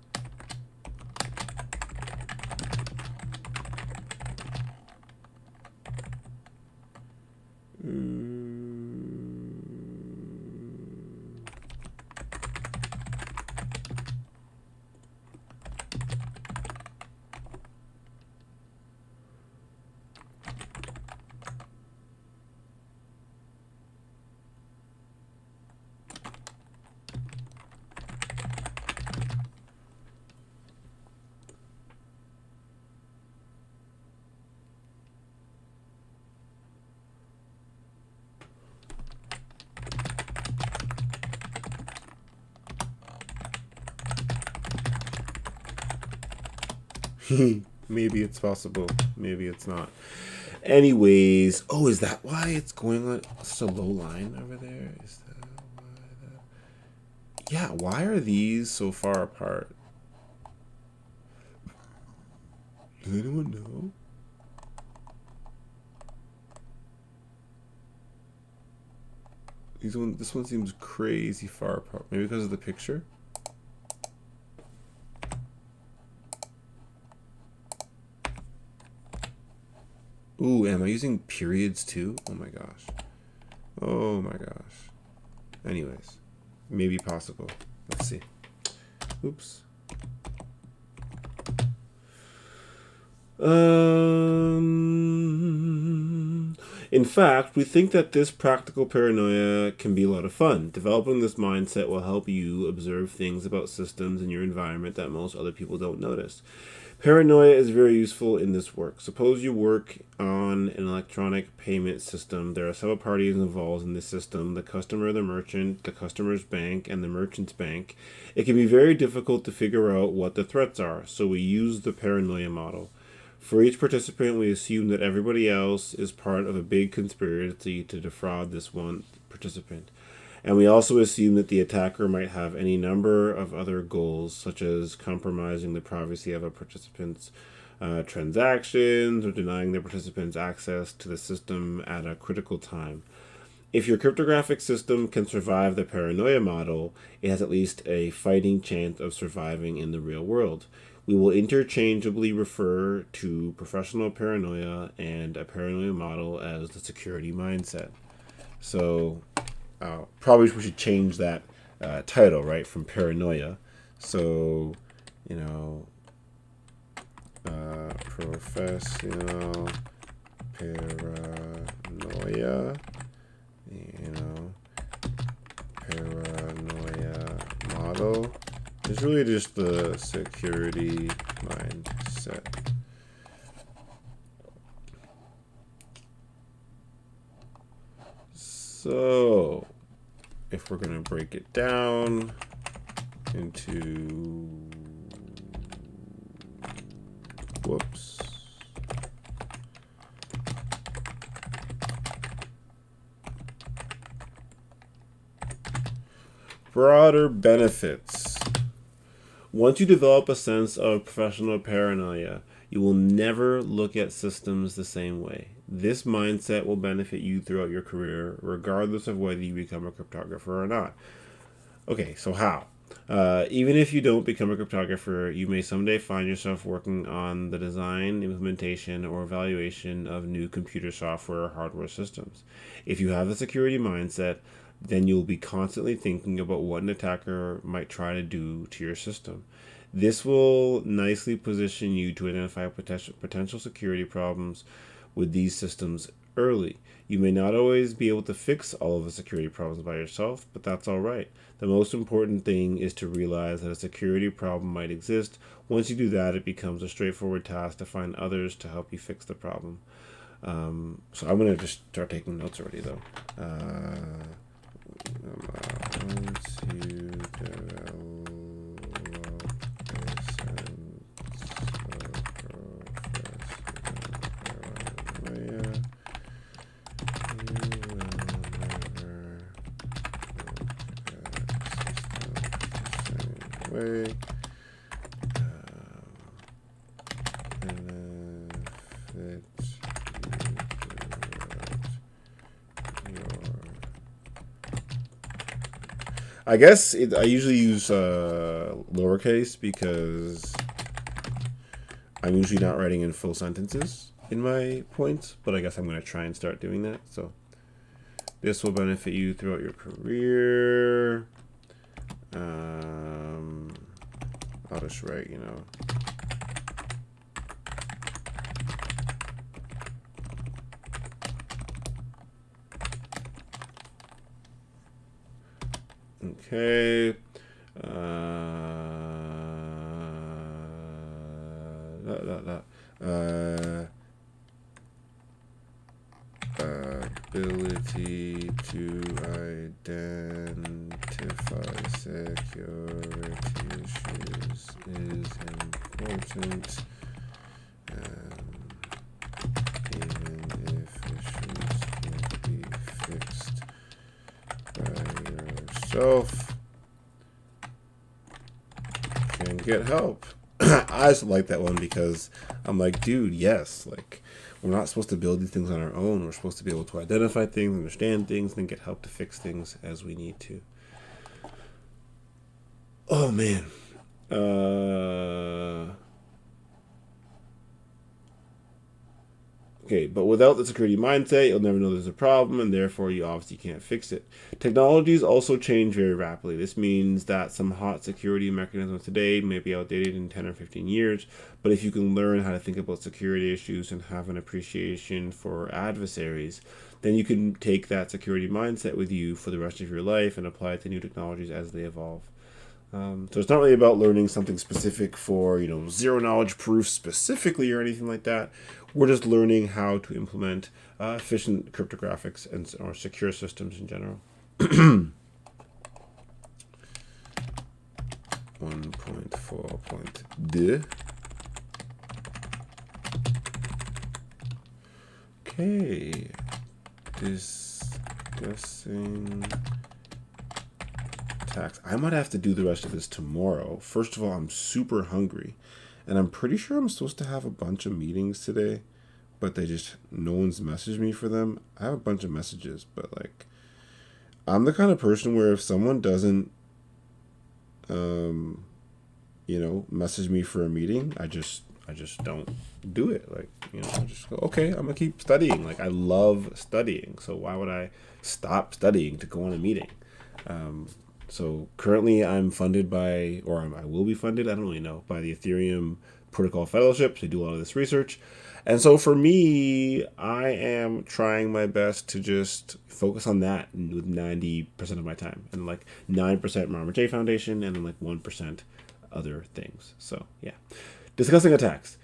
Speaker 2: Maybe it's possible. Maybe it's not. Anyways, oh, is that why it's going on such a low line over there? Is that why that? Yeah, why are these so far apart? Does anyone know? This one seems crazy far apart. Maybe because of the picture? Ooh, am I using periods too? Oh my gosh. Oh my gosh. Anyways, maybe possible. Let's see. Oops. In fact, we think that this practical paranoia can be a lot of fun. Developing this mindset will help you observe things about systems in your environment that most other people don't notice. Paranoia is very useful in this work. Suppose you work on an electronic payment system. There are several parties involved in this system: the customer, the merchant, the customer's bank, and the merchant's bank. It can be very difficult to figure out what the threats are, so we use the paranoia model. For each participant, we assume that everybody else is part of a big conspiracy to defraud this one participant. And we also assume that the attacker might have any number of other goals, such as compromising the privacy of a participant's transactions or denying the participants access to the system at a critical time. If your cryptographic system can survive the paranoia model, it has at least a fighting chance of surviving in the real world. We will interchangeably refer to professional paranoia and a paranoia model as the security mindset. So probably we should change that title, right, from paranoia. So, professional paranoia, paranoia model. It's really just the security mindset. So, if we're going to break it down into, whoops. Broader benefits. Once you develop a sense of professional paranoia, you will never look at systems the same way. This mindset will benefit you throughout your career, regardless of whether you become a cryptographer or not. Okay, so how? Even if you don't become a cryptographer, you may someday find yourself working on the design, implementation, or evaluation of new computer software or hardware systems. If you have the security mindset, then you'll be constantly thinking about what an attacker might try to do to your system. This will nicely position you to identify potential security problems with these systems early. You may not always be able to fix all of the security problems by yourself, but that's all right. The most important thing is to realize that a security problem might exist. Once you do that, it becomes a straightforward task to find others to help you fix the problem. So I'm going to just start taking notes already, though. Once you develop way. I guess I usually use lowercase because I'm usually not writing in full sentences in my points, but I guess I'm going to try and start doing that. So this will benefit you throughout your career. I'll just write, Okay. Ability to identify security issues is important, even
Speaker 1: yourself can get help. I just like that one because I'm like, dude, yes, like we're not supposed to build these things on our own. We're supposed to be able to identify things, understand things, and get help to fix things as we need to. Oh man. Okay, but without the security mindset, you'll never know there's a problem, and therefore you obviously can't fix it. Technologies also change very rapidly. This means that some hot security mechanisms today may be outdated in 10 or 15 years, but if you can learn how to think about security issues and have an appreciation for adversaries, then you can take that security mindset with you for the rest of your life and apply it to new technologies as they evolve. So it's not really about learning something specific for, zero knowledge proof specifically or anything like that. We're just learning how to implement efficient cryptographics or secure systems in general. 1.4.2. Okay. Discussing attacks. I might have to do the rest of this tomorrow. First of all, I'm super hungry. And I'm pretty sure I'm supposed to have a bunch of meetings today, but no one's messaged me for them. I have a bunch of messages, but like, I'm the kind of person where if someone doesn't, message me for a meeting, I just don't do it. Like, I just go, okay, I'm gonna keep studying. Like, I love studying, so why would I stop studying to go on a meeting? So currently I'm funded by, or I will be funded, I don't really know, by the Ethereum Protocol Fellowship to do a lot of this research. And so for me, I am trying my best to just focus on that with 90% of my time. And like 9% Marmaj Foundation and then like 1% other things. So yeah. Discussing attacks.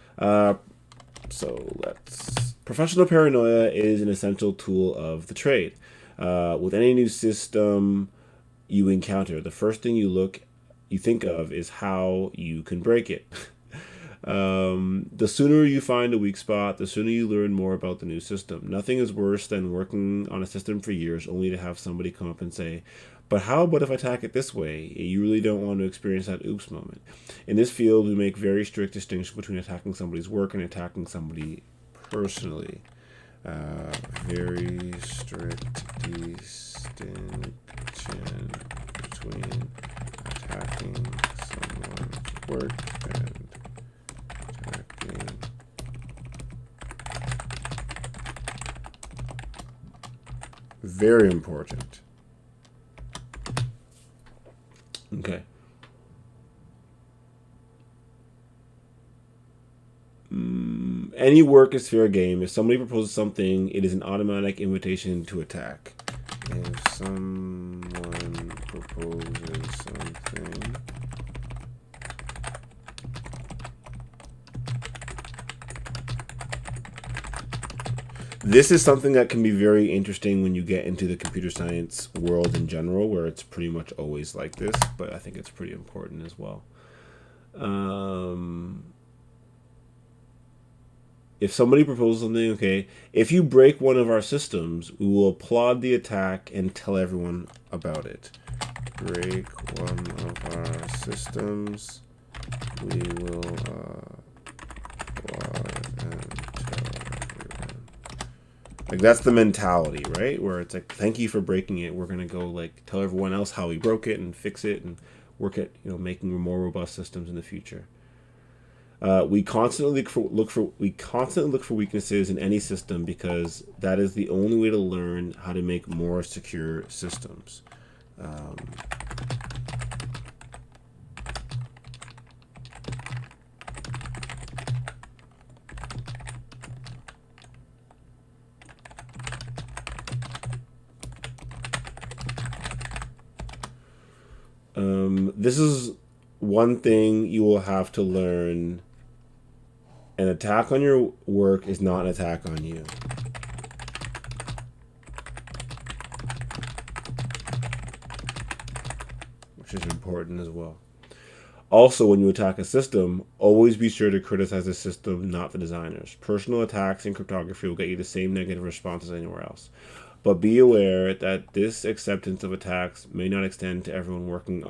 Speaker 1: Professional paranoia is an essential tool of the trade. With any new system you encounter, the first thing you think of is how you can break it. The sooner you find a weak spot, the sooner you learn more about the new system. Nothing is worse than working on a system for years only to have somebody come up and say, but how about if I attack it this way? You really don't want to experience that oops moment. In this field, we make very strict distinction between attacking somebody's work and attacking somebody personally. Very strict distinction between attacking someone's work and attacking very important. Okay. Any work is fair game. If somebody proposes something, it is an automatic invitation to attack. If someone proposes something, this is something that can be very interesting when you get into the computer science world in general, where it's pretty much always like this, but I think it's pretty important as well. If somebody proposes something, okay, if you break one of our systems, we will applaud the attack and tell everyone about it. Break one of our systems, we will applaud and tell everyone. Like, that's the mentality, right? Where it's like, thank you for breaking it. We're going to go, like, tell everyone else how we broke it and fix it and work at, making more robust systems in the future. We constantly look for weaknesses in any system because that is the only way to learn how to make more secure systems. This is one thing you will have to learn. An attack on your work is not an attack on you. Which is important as well. Also, when you attack a system, always be sure to criticize the system, not the designers. Personal attacks in cryptography will get you the same negative response as anywhere else. But be aware that this acceptance of attacks may not extend to everyone working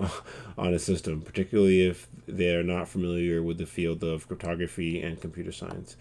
Speaker 1: on a system, particularly if they're not familiar with the field of cryptography and computer science.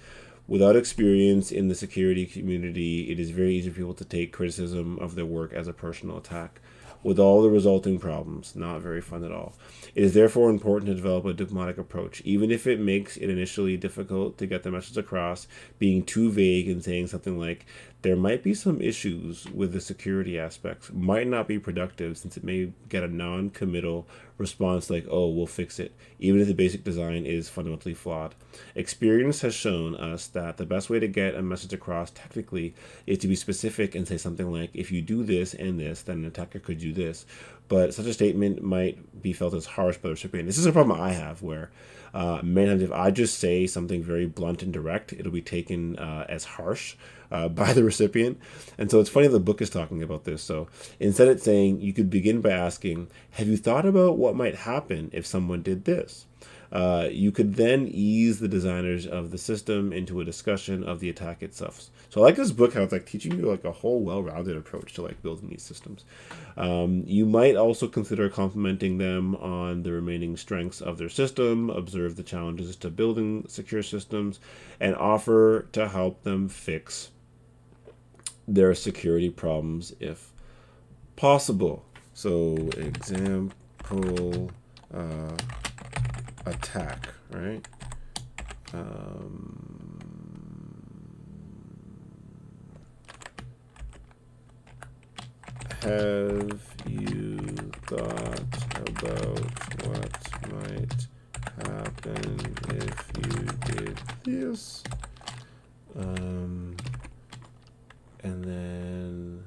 Speaker 1: Without experience in the security community, it is very easy for people to take criticism of their work as a personal attack, with all the resulting problems. Not very fun at all. It is therefore important to develop a diplomatic approach, even if it makes it initially difficult to get the message across. Being too vague and saying something like, there might be some issues with the security aspects, might not be productive, since it may get a non-committal response like, oh, we'll fix it, even if the basic design is fundamentally flawed. Experience has shown us that the best way to get a message across technically is to be specific and say something like, if you do this and this, then an attacker could do this. But such a statement might be felt as harsh by the recipient. This is a problem I have, where many times if I just say something very blunt and direct, it'll be taken as harsh by the recipient. And so it's funny the book is talking about this. So instead it's saying, you could begin by asking, have you thought about what might happen if someone did this? You could then ease the designers of the system into a discussion of the attack itself. So I like this book how it's like teaching you like a whole well-rounded approach to like building these systems. You might also consider complimenting them on the remaining strengths of their system, observe the challenges to building secure systems, and offer to help them fix their security problems if possible. So example attack, right? Have you thought about what might happen if you did this? And then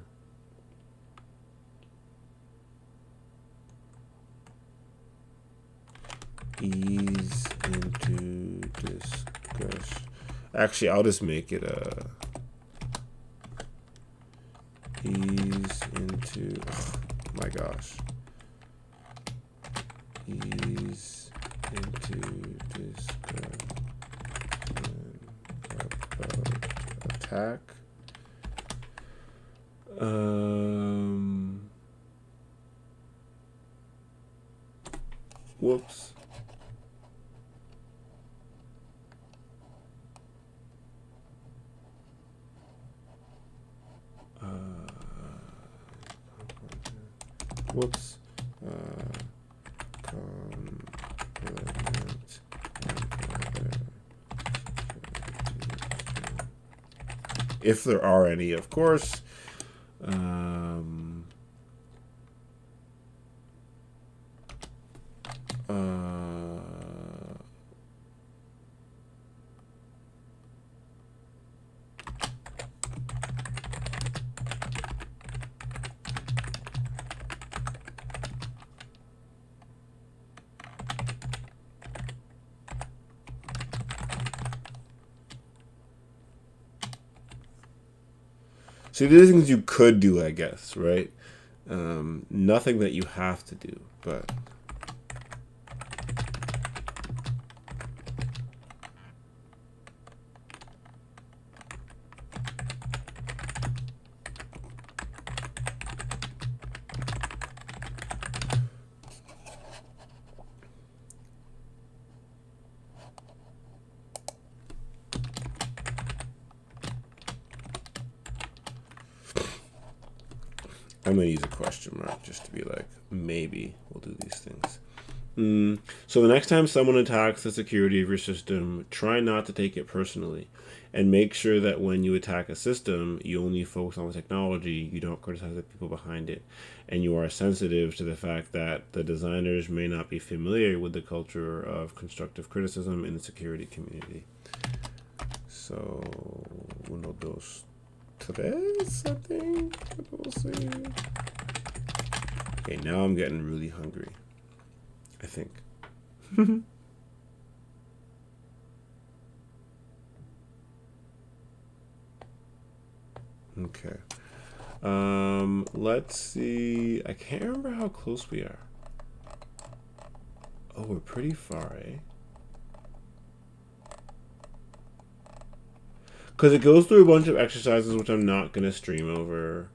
Speaker 1: ease into discussion. Actually, I'll just make it a ease into, oh my gosh, ease into discussion about attack. Whoops. Whoops. If there are any, of course. So these are things you could do, I guess, right? Nothing that you have to do, but I'm going to use a question mark just to be like, maybe we'll do these things. So the next time someone attacks the security of your system, try not to take it personally. And make sure that when you attack a system, you only focus on the technology, you don't criticize the people behind it. And you are sensitive to the fact that the designers may not be familiar with the culture of constructive criticism in the security community. So, uno, dos, tres, I think. We'll see. Okay, now I'm getting really hungry. I think. Okay. Let's see. I can't remember how close we are. Oh, we're pretty far, eh? Because it goes through a bunch of exercises which I'm not going to stream over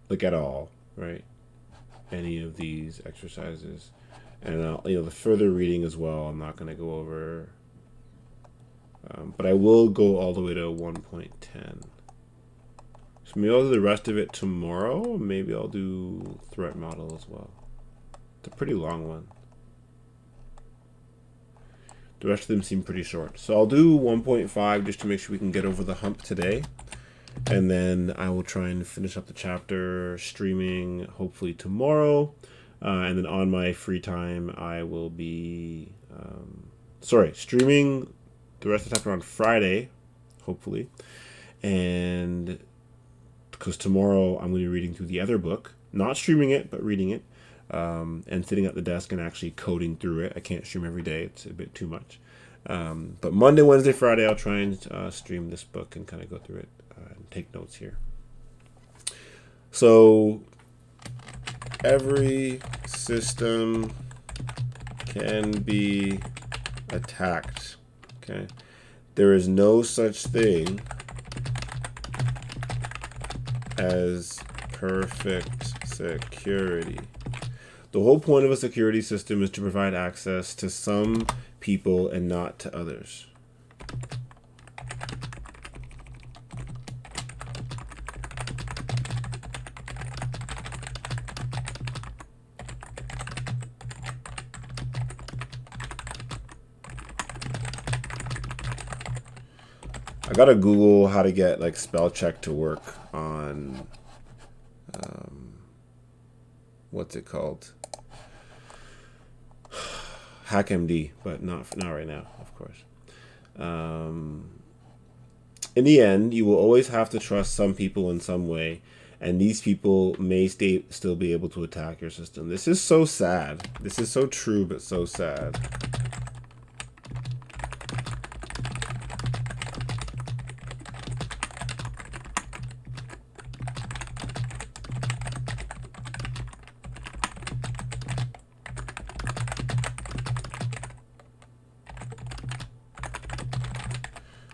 Speaker 1: like at all, right? Any of these exercises. And the further reading as well, I'm not going to go over, but I will go all the way to 1.10. So maybe I'll do the rest of it tomorrow. Maybe I'll do threat model as well. It's a pretty long one. The rest of them seem pretty short. So I'll do 1.5 just to make sure we can get over the hump today. And then I will try and finish up the chapter streaming hopefully tomorrow. And then on my free time, I will be, streaming the rest of the chapter on Friday, hopefully. And because tomorrow I'm going to be reading through the other book, not streaming it, but reading it, and sitting at the desk and actually coding through it. I can't stream every day. It's a bit too much. But Monday, Wednesday, Friday, I'll try and stream this book and kind of go through it and take notes here. So every system can be attacked. Okay, there is no such thing as perfect security. The whole point of a security system is to provide access to some people and not to others. I gotta Google how to get like spell check to work on what's it called? HackMD, but not right now, of course. In the end, you will always have to trust some people in some way, and these people may still be able to attack your system. This is so sad. This is so true, but so sad.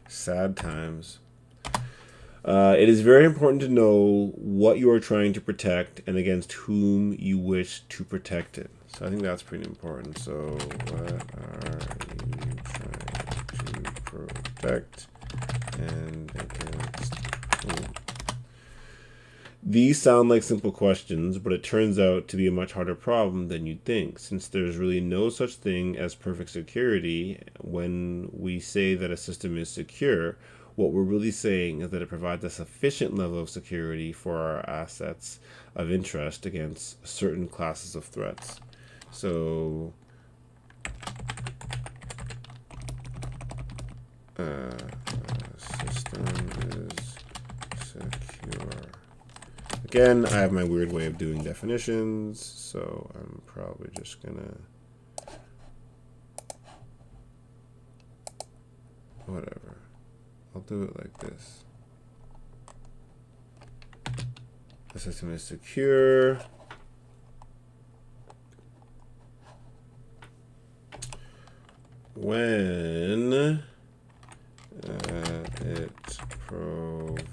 Speaker 1: Sad times. It is very important to know what you are trying to protect and against whom you wish to protect it. So I think that's pretty important. So what are you trying to protect and against whom? These sound like simple questions, but it turns out to be a much harder problem than you'd think, since there's really no such thing as perfect security. When we say that a system is secure, what we're really saying is that it provides a sufficient level of security for our assets of interest against certain classes of threats. So, system is secure. Again, I have my weird way of doing definitions, so I'm probably just gonna whatever. I'll do it like this. The system is secure when it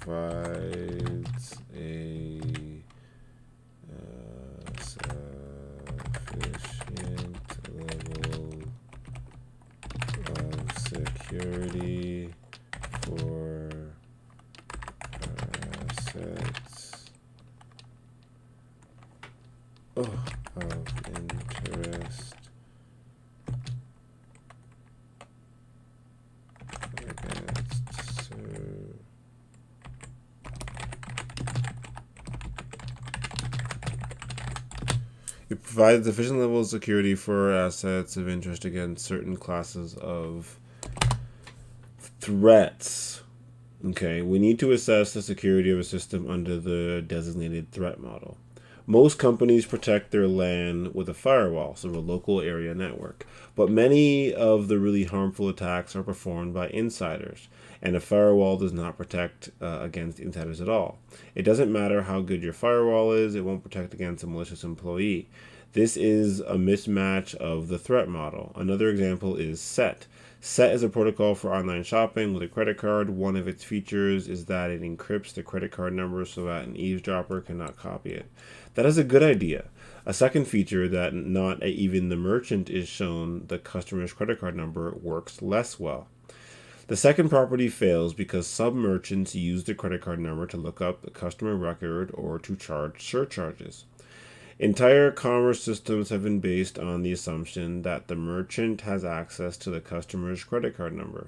Speaker 1: provides a sufficient level of security for assets of interest against it provides sufficient level of security for assets of interest against certain classes of threats. Okay, we need to assess the security of a system under the designated threat model. Most companies protect their LAN with a firewall, so a local area network. But many of the really harmful attacks are performed by insiders, and a firewall does not protect against insiders at all. It doesn't matter how good your firewall is, it won't protect against a malicious employee. This is a mismatch of the threat model. Another example is SET. SET is a protocol for online shopping with a credit card. One of its features is that it encrypts the credit card number so that an eavesdropper cannot copy it. That is a good idea. A second feature that not even the merchant is shown the customer's credit card number works less well. The second property fails because some merchants use the credit card number to look up the customer record or to charge surcharges. Entire commerce systems have been based on the assumption that the merchant has access to the customer's credit card number.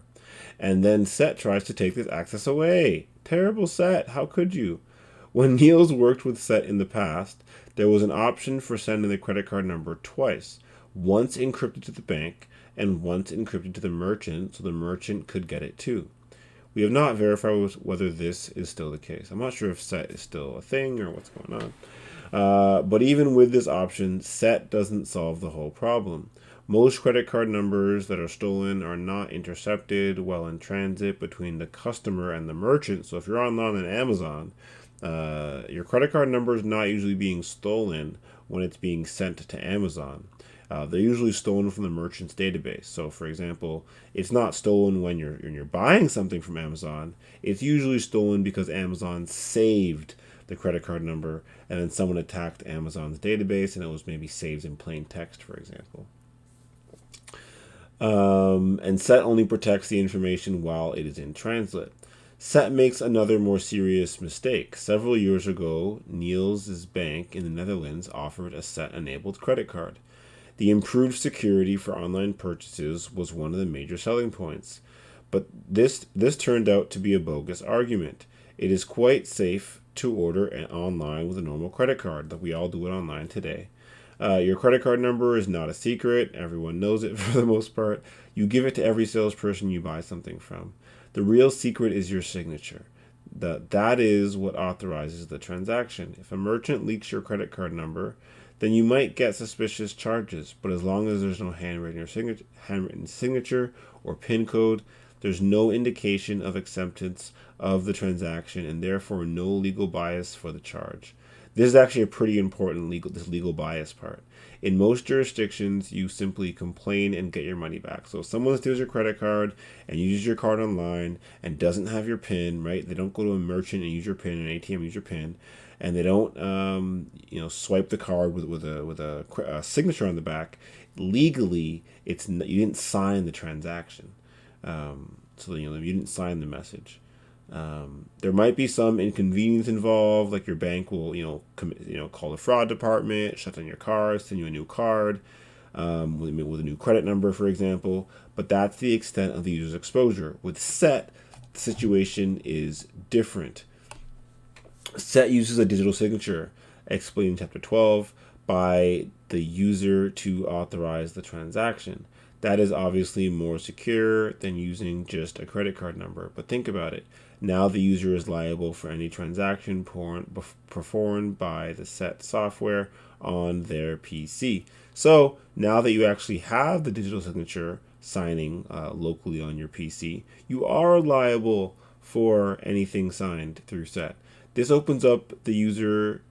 Speaker 1: And then SET tries to take this access away. Terrible SET, how could you? When Niels worked with SET in the past, there was an option for sending the credit card number twice, once encrypted to the bank and once encrypted to the merchant so the merchant could get it too. We have not verified whether this is still the case. I'm not sure if SET is still a thing or what's going on. But even with this option, SET doesn't solve the whole problem. Most credit card numbers that are stolen are not intercepted while in transit between the customer and the merchant. So if you're online on Amazon, your credit card number is not usually being stolen when it's being sent to Amazon. They're usually stolen from the merchant's database. So, for example, it's not stolen when you're buying something from Amazon. It's usually stolen because Amazon saved the credit card number, and then someone attacked Amazon's database, and it was maybe saved in plain text, for example. And SET only protects the information while it is in transit. SET makes another more serious mistake. Several years ago, Niels' bank in the Netherlands offered a SET-enabled credit card. The improved security for online purchases was one of the major selling points. But this turned out to be a bogus argument. It is quite safe to order online with a normal credit card, that we all do it online today. Your credit card number is not a secret. Everyone knows it for the most part. You give it to every salesperson you buy something from. The real secret is your signature. That is what authorizes the transaction. If a merchant leaks your credit card number, then you might get suspicious charges. But as long as there's no handwritten signature or PIN code, there's no indication of acceptance of the transaction and therefore no legal bias for the charge. This is actually a pretty important legal bias part. In most jurisdictions, you simply complain and get your money back. So if someone steals your credit card and uses your card online and doesn't have your PIN, right? They don't go to a merchant and use your PIN, an ATM use your PIN, and they don't swipe the card with a signature on the back. Legally, you didn't sign the transaction, so you didn't sign the message. There might be some inconvenience involved, like your bank will call the fraud department, shut down your card, send you a new card with a new credit number, for example. But that's the extent of the user's exposure. With SET, the situation is different. SET uses a digital signature, explained in Chapter 12, by the user to authorize the transaction. That is obviously more secure than using just a credit card number. But think about it. Now the user is liable for any transaction performed by the SET software on their PC. So now that you actually have the digital signature signing locally on your PC, you are liable for anything signed through SET. This opens the user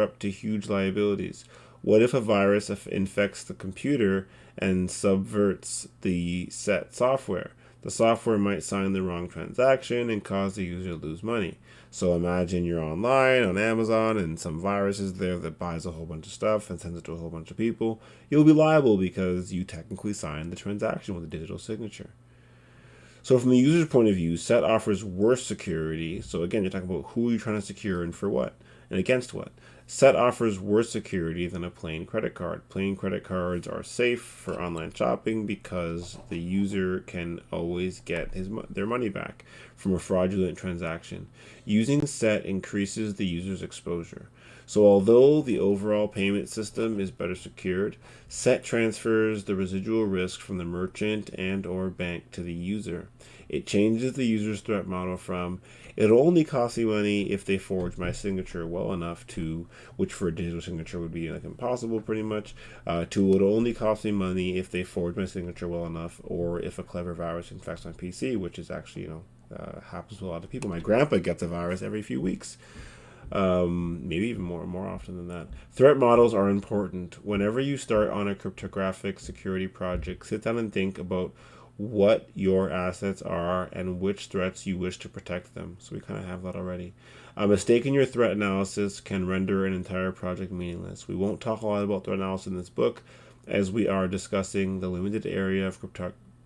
Speaker 1: up to huge liabilities. What if a virus infects the computer and subverts the SET software? The software might sign the wrong transaction and cause the user to lose money. So imagine you're online on Amazon and some virus is there that buys a whole bunch of stuff and sends it to a whole bunch of people. You'll be liable because you technically signed the transaction with a digital signature. So from the user's point of view, SET offers worse security. So again, you're talking about who you're trying to secure and for what and against what. SET offers worse security than a plain credit card. Plain credit cards are safe for online shopping because the user can always get their money back from a fraudulent transaction. Using SET increases the user's exposure. So although the overall payment system is better secured, SET transfers the residual risk from the merchant and or bank to the user. It changes the user's threat model from it'll only cost me money if they forge my signature well enough to, which for a digital signature would be like impossible pretty much, to it'll only cost me money if they forge my signature well enough or if a clever virus infects my PC, which is actually, happens to a lot of people. My grandpa gets a virus every few weeks. Maybe even more often than that. Threat models are important. Whenever you start on a cryptographic security project, sit down and think about what your assets are and which threats you wish to protect them. So we kind of have that already. A mistake in your threat analysis can render an entire project meaningless. We won't talk a lot about threat analysis in this book, as we are discussing the limited area of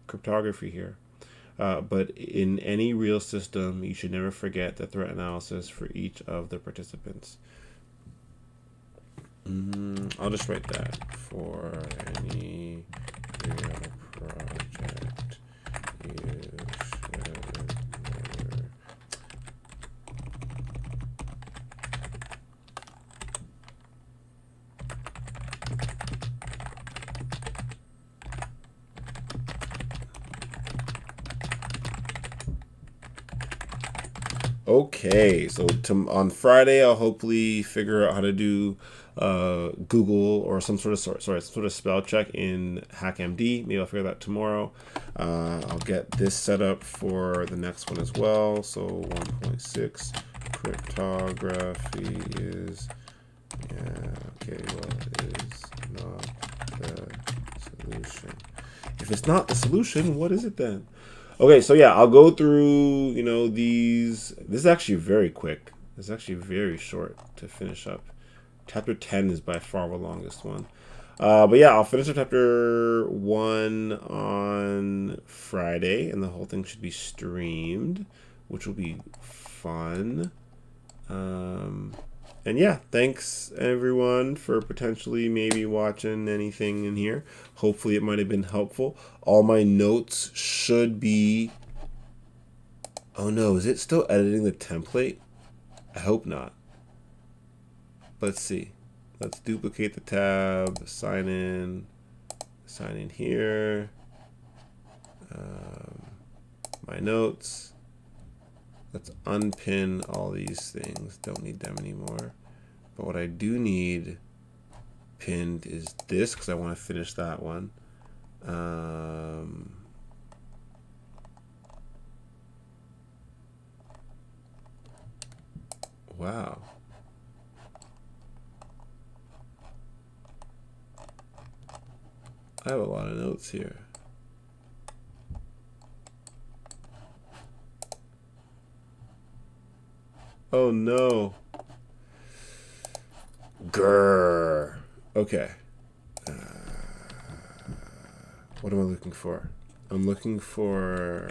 Speaker 1: cryptography here. But in any real system, you should never forget the threat analysis for each of the participants. I'll just write that. For any real project, you should never. Okay, so on Friday I'll hopefully figure out how to do Google or some sort of spell check in HackMD. Maybe I'll figure that tomorrow. I'll get this set up for the next one as well. So 1.6 cryptography is not the solution. If it's not the solution, what is it then? Okay, so yeah, I'll go through, these. This is actually very quick. This is actually very short to finish up. Chapter 10 is by far the longest one. But yeah, I'll finish up chapter 1 on Friday, and the whole thing should be streamed, which will be fun. And yeah, thanks everyone for potentially maybe watching anything in here. Hopefully it might have been helpful. All my notes should be... Oh no, is it still editing the template? I hope not. Let's see. Let's duplicate the tab, sign in here. My notes. Let's unpin all these things. Don't need them anymore. But what I do need pinned is this, because I want to finish that one. Wow. I have a lot of notes here. Oh no. Grrr. Okay. What am I looking for? I'm looking for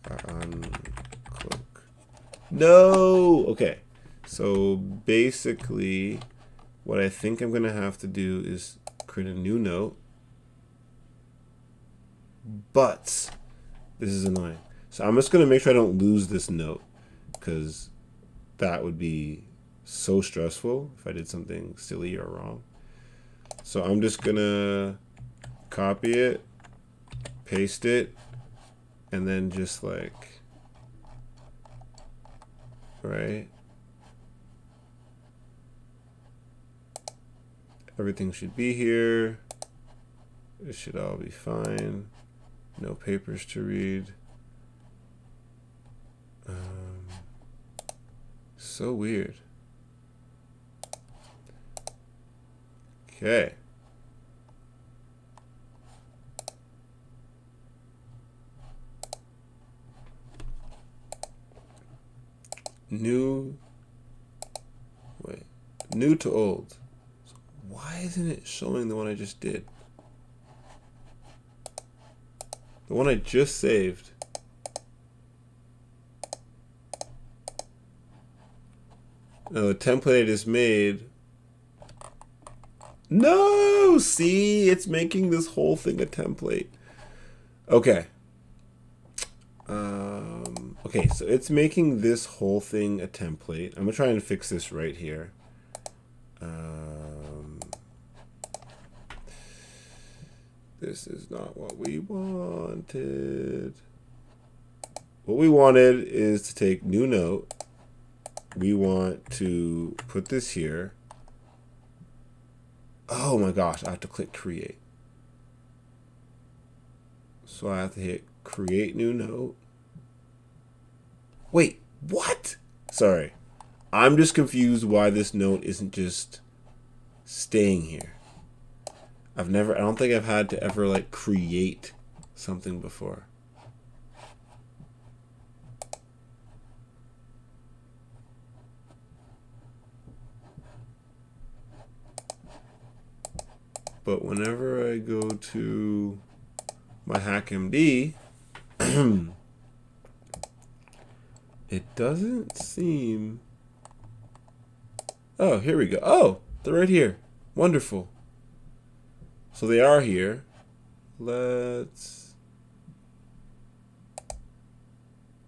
Speaker 1: uncloak. No. Okay. So basically, what I think I'm gonna have to do is create a new note. But this is annoying. So I'm just gonna make sure I don't lose this note, because that would be so stressful if I did something silly or wrong. So I'm just gonna copy it, paste it, and then just like, right? Everything should be here. It should all be fine. No papers to read. So weird. Okay. New to old. So why isn't it showing the one I just did? The one I just saved. No, the template I just made. No! See? It's making this whole thing a template. Okay. Okay, so it's making this whole thing a template. I'm going to try and fix this right here. This is not what we wanted. What we wanted is to take new note. We want to put this here. Oh my gosh, I have to click create. So I have to hit create new note. Wait, What? Sorry. I'm just confused why this note isn't just staying here. I don't think I've had to ever like create something before. But whenever I go to my HackMD, it doesn't seem... Oh, here we go. Oh, they're right here. Wonderful. So they are here. Let's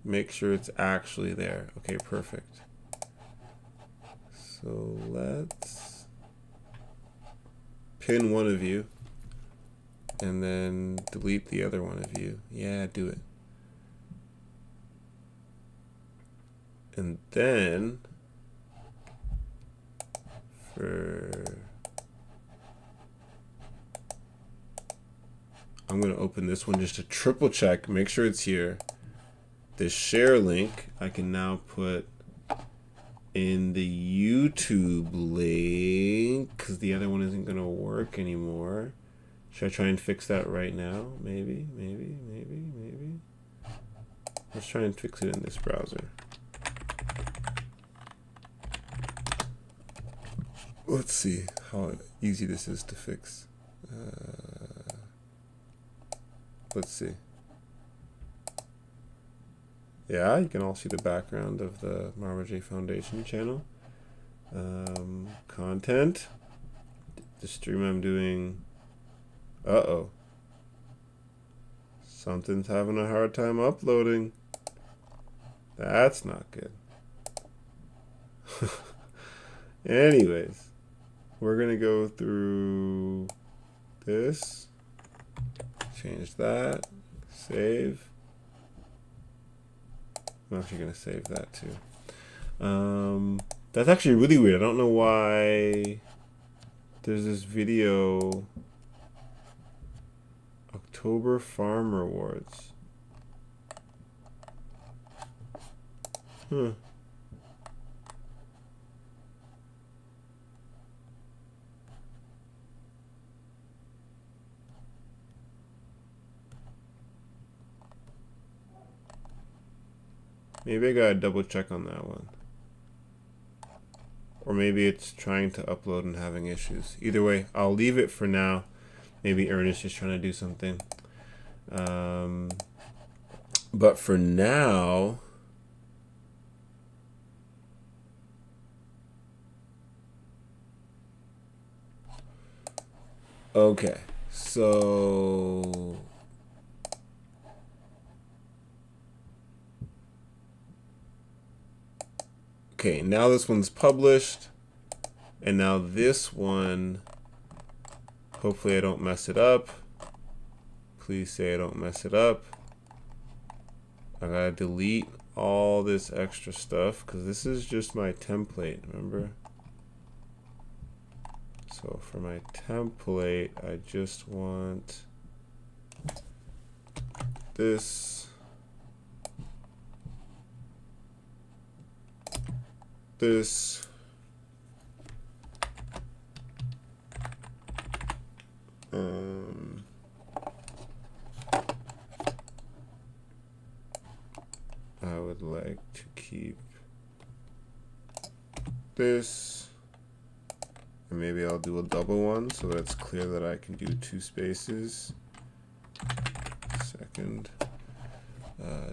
Speaker 1: make sure it's actually there. Okay, perfect. So let's pin one of you and then delete the other one of you. Yeah, do it. And then I'm going to open this one just to triple check, make sure it's here. This share link I can now put in the YouTube link because the other one isn't going to work anymore. Should I try and fix that right now? Maybe. Let's try and fix it in this browser. Let's see how easy this is to fix. Let's see. Yeah, you can all see the background of the marmaj Foundation channel. Content. The stream I'm doing. Uh-oh. Something's having a hard time uploading. That's not good. Anyways, we're going to go through this. Change that. Save. I'm actually going to save that too. That's actually really weird. I don't know why there's this video. October Farm Rewards. Maybe I gotta double check on that one. Or maybe it's trying to upload and having issues. Either way, I'll leave it for now. Maybe Ernest is trying to do something. But for now, okay, so okay, now this one's published, and now this one, hopefully I don't mess it up. Please say I don't mess it up. I gotta delete all this extra stuff because this is just my template, remember? So for my template, I just want this, this, I would like to keep this, and maybe I'll do a double one so that it's clear that I can do 2 spaces. Second,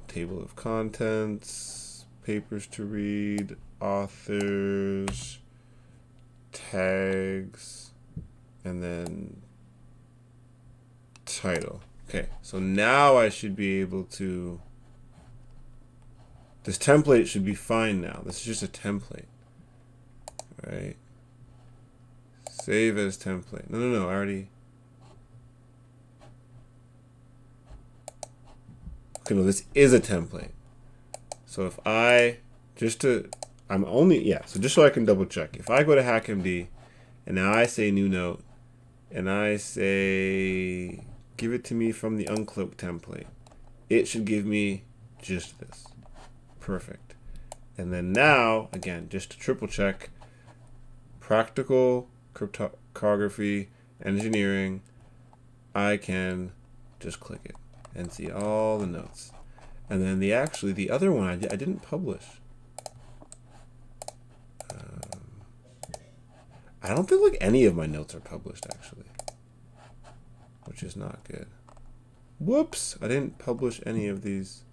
Speaker 1: table of contents, papers to read, authors, tags, and then title. Okay, so now I should be able to, this template should be fine now. This is just a template, right? Save as template. No, I already. Okay, no, this is a template. So if I, so just so I can double check. If I go to HackMD, and now I say new note, and I say, give it to me from the uncloaked template, it should give me just this. Perfect. And then now, again, just to triple check, practical cryptography engineering, I can just click it and see all the notes. And then the other one I didn't publish. I don't think like any of my notes are published actually, which is not good. Whoops, I didn't publish any of these.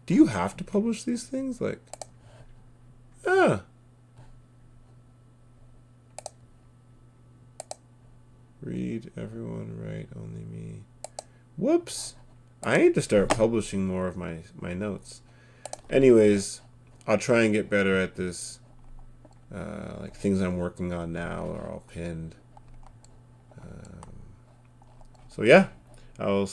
Speaker 1: Do you have to publish these things? Like, read everyone, write only me. Whoops. I need to start publishing more of my notes. Anyways, I'll try and get better at this. Like things I'm working on now are all pinned. So yeah, I'll